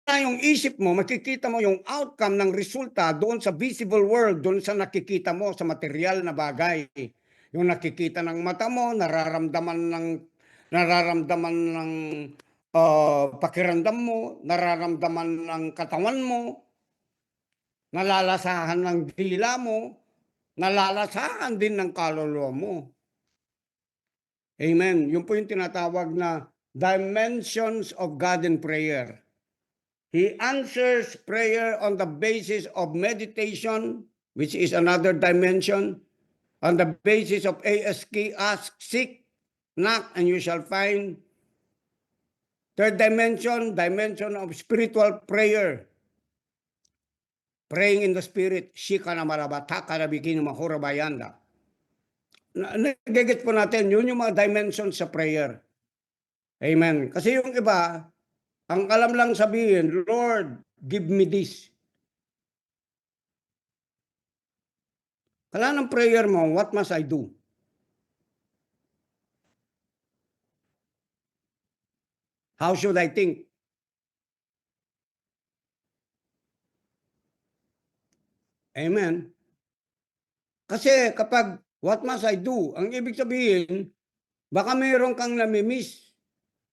S3: na yung isip mo, makikita mo yung outcome ng resulta doon sa visible world, doon sa nakikita mo sa material na bagay. Yung nakikita ng mata mo, nararamdaman ng pakiramdam mo, nararamdaman ng katawan mo, nalalasahan ng dila mo, nalalasahan din ng kaluluwa mo. Amen. Yun po yung tinatawag na dimensions of God in prayer. He answers prayer on the basis of meditation, which is another dimension. On the basis of ask, seek, knock, and you shall find. Third dimension, dimension of spiritual prayer. Praying in the spirit. Shika na marabata na bikini mahurabayanda. Nagigit po natin, yun yung mga dimensions sa prayer. Amen. Kasi yung iba, ang alam lang sabihin, Lord, give me this. Kala ng prayer mo, what must I do? How should I think? Amen. Kasi kapag what must I do, ang ibig sabihin, baka mayroon kang namimiss.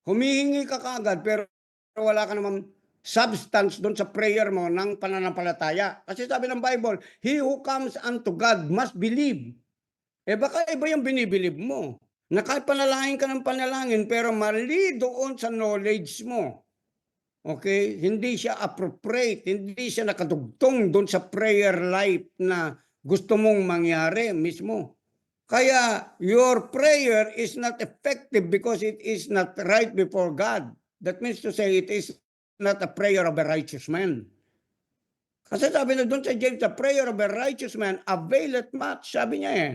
S3: Humihingi ka kaagad pero wala ka naman substance doon sa prayer mo ng pananampalataya. Kasi sabi ng Bible, he who comes unto God must believe. Baka iba yung binibilib mo. Nakapanalangin ka ng panalangin pero mali doon sa knowledge mo. Okay? Hindi siya appropriate, hindi siya nakadugtong doon sa prayer life na gusto mong mangyari mismo. Kaya your prayer is not effective because it is not right before God. That means to say it is not a prayer of a righteous man. Kasi sabi na doon sa James, the prayer of a righteous man availeth much. Sabi niya eh.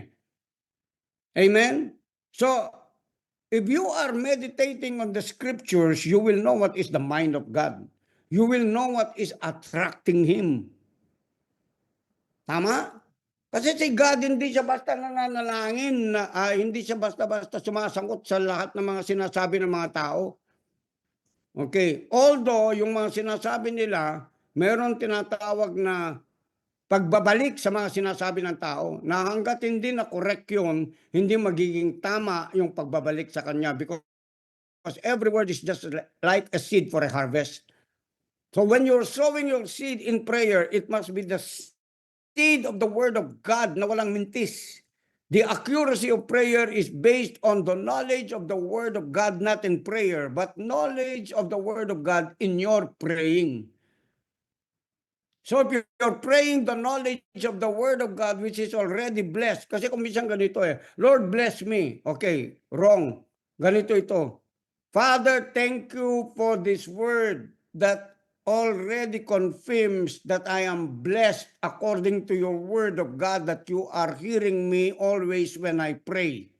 S3: Amen? So, if you are meditating on the scriptures, you will know what is the mind of God. You will know what is attracting Him. Tama? Kasi si God hindi siya basta nananalangin, hindi siya basta-basta sumasagot sa lahat ng mga sinasabi ng mga tao. Okay. Although, yung mga sinasabi nila, meron tinatawag na pagbabalik sa mga sinasabi ng tao, na hanggat hindi na correct yun, hindi magiging tama yung pagbabalik sa kanya because every word is just like a seed for a harvest. So when you're sowing your seed in prayer, it must be the seed of the word of God na walang mintis. The accuracy of prayer is based on the knowledge of the word of God, not in prayer, but knowledge of the word of God in your praying. So if you're praying the knowledge of the word of God, which is already blessed, kasi kung minsan ganito Lord bless me. Okay, wrong. Ganito ito. Father, thank you for this word that already confirms that I am blessed according to your word of God, that you are hearing me always when I pray.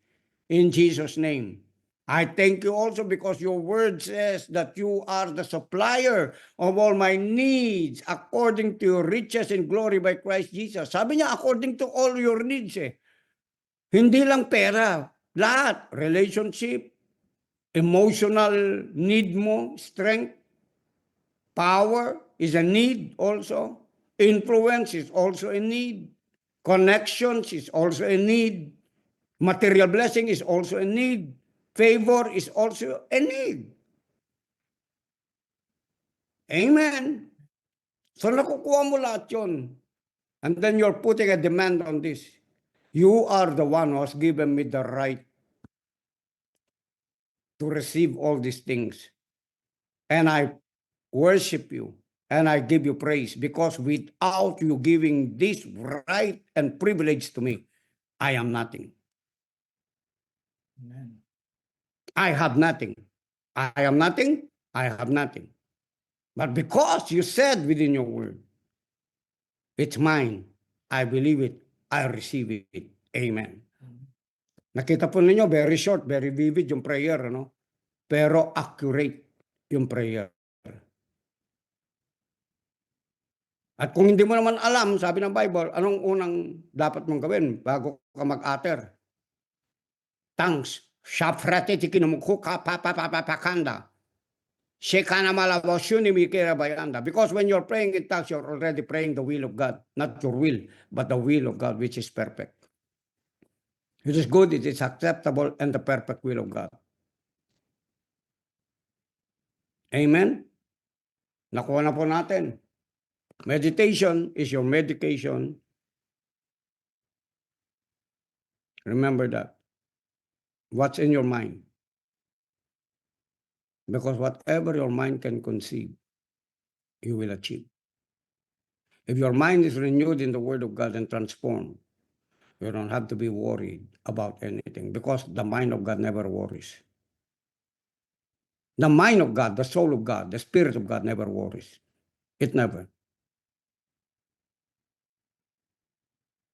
S3: in Jesus' name. I thank you also because your word says that you are the supplier of all my needs according to your riches and glory by Christ Jesus. Sabi niya, according to all your needs eh. Hindi lang pera, lahat. Relationship, emotional need mo, strength, power is a need also. Influence is also a need. Connections is also a need. Material blessing is also a need. Favor is also a need. Amen. So nakukuha mo lahat yun. And then you're putting a demand on this. You are the one who has given me the right to receive all these things. And I worship you and I give you praise because without you giving this right and privilege to me, I am nothing.
S4: Amen.
S3: I have nothing. I am nothing. I have nothing. But because you said within your word, it's mine. I believe it. I receive it. Amen. Nakita po ninyo, very short, very vivid yung prayer, ano? Pero accurate yung prayer. At kung hindi mo naman alam, sabi ng Bible, anong unang dapat mong gawin bago ka mag-utter? Thanks. Shafrate tikinumukhu ka papapapakanda. Shekana malawasyuni mikira bayanda. Because when you're praying in tongues, you're already praying the will of God. Not your will, but the will of God, which is perfect. It is good, it is acceptable, and the perfect will of God. Amen? Nakuha na po natin. Meditation is your medication. Remember that. What's in your mind? Because whatever your mind can conceive, you will achieve. If your mind is renewed in the Word of God and transformed, you don't have to be worried about anything because the mind of God never worries. The mind of God, the soul of God, the Spirit of God never worries. It never.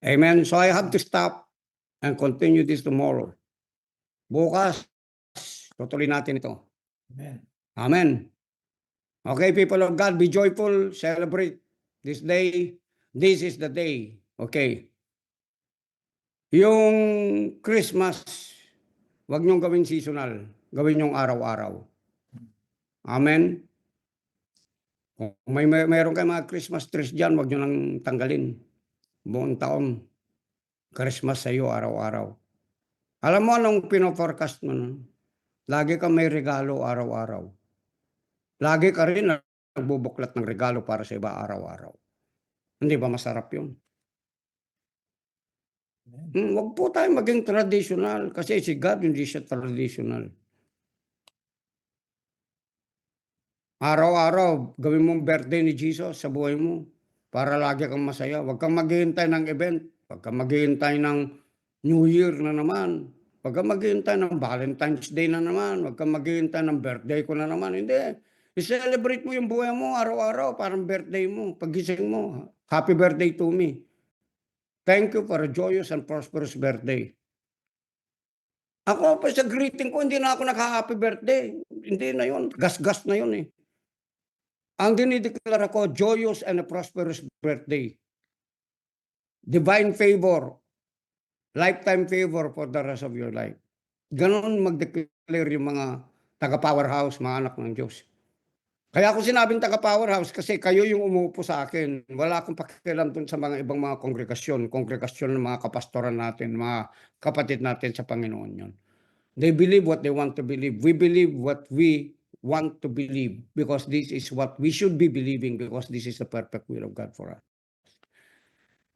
S3: Amen. So I have to stop and continue this tomorrow. Bukas, tutuloy natin ito.
S4: Amen.
S3: Amen. Okay, people of God, be joyful, celebrate this day. This is the day. Okay. Yung Christmas, wag niyong gawin seasonal. Gawin niyong araw-araw. Amen. Kung mayroon kayo mga Christmas trees dyan, wag niyo nang tanggalin. Buong taon, Christmas sa iyo araw-araw. Alam mo anong pino-forecast mo nun? Lagi kang may regalo araw-araw. Lagi ka rin nagbubuklat ng regalo para sa iba araw-araw. Hindi ba masarap yun? Wag po tayo maging traditional kasi si God hindi siya traditional. Araw-araw, gawin mong birthday ni Jesus sa buhay mo para lagi kang masaya. Huwag kang maghihintay ng event. Huwag kang maghihintay ng New Year na naman. Huwag kang maghihintay ng Valentine's Day na naman. Huwag kang maghihintay ng birthday ko na naman. Hindi. I-celebrate mo yung buhay mo araw-araw, parang birthday mo. Pagising mo, happy birthday to me. Thank you for a joyous and prosperous birthday. Ako pa sa greeting ko, hindi na ako naka-happy birthday. Hindi na yun. Gas-gas na yun eh. Ang dinideklara ko, joyous and a prosperous birthday. Divine favor. Lifetime favor for the rest of your life. Ganon mag-declare yung mga taga-powerhouse, mga anak ng Diyos. Kaya ako sinabing taga-powerhouse kasi kayo yung umuupo sa akin. Wala akong pakialam dun sa mga ibang mga kongregasyon ng mga kapastoran natin, mga kapatid natin sa Panginoon yun. They believe what they want to believe. We believe what we want to believe because this is what we should be believing because this is the perfect will of God for us.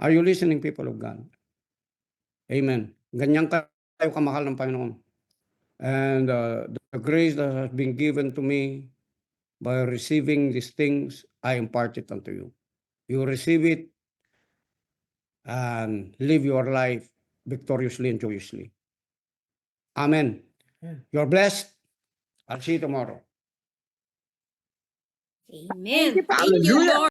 S3: Are you listening, people of God? Amen. Ganyan tayo kamahal ng Panginoon. And the grace that has been given to me by receiving these things, I impart it unto you. You receive it and live your life victoriously and joyously. Amen. You're blessed. I'll see you tomorrow.
S5: Amen.
S2: you,
S5: Thank you,
S2: hallelujah.
S5: Lord.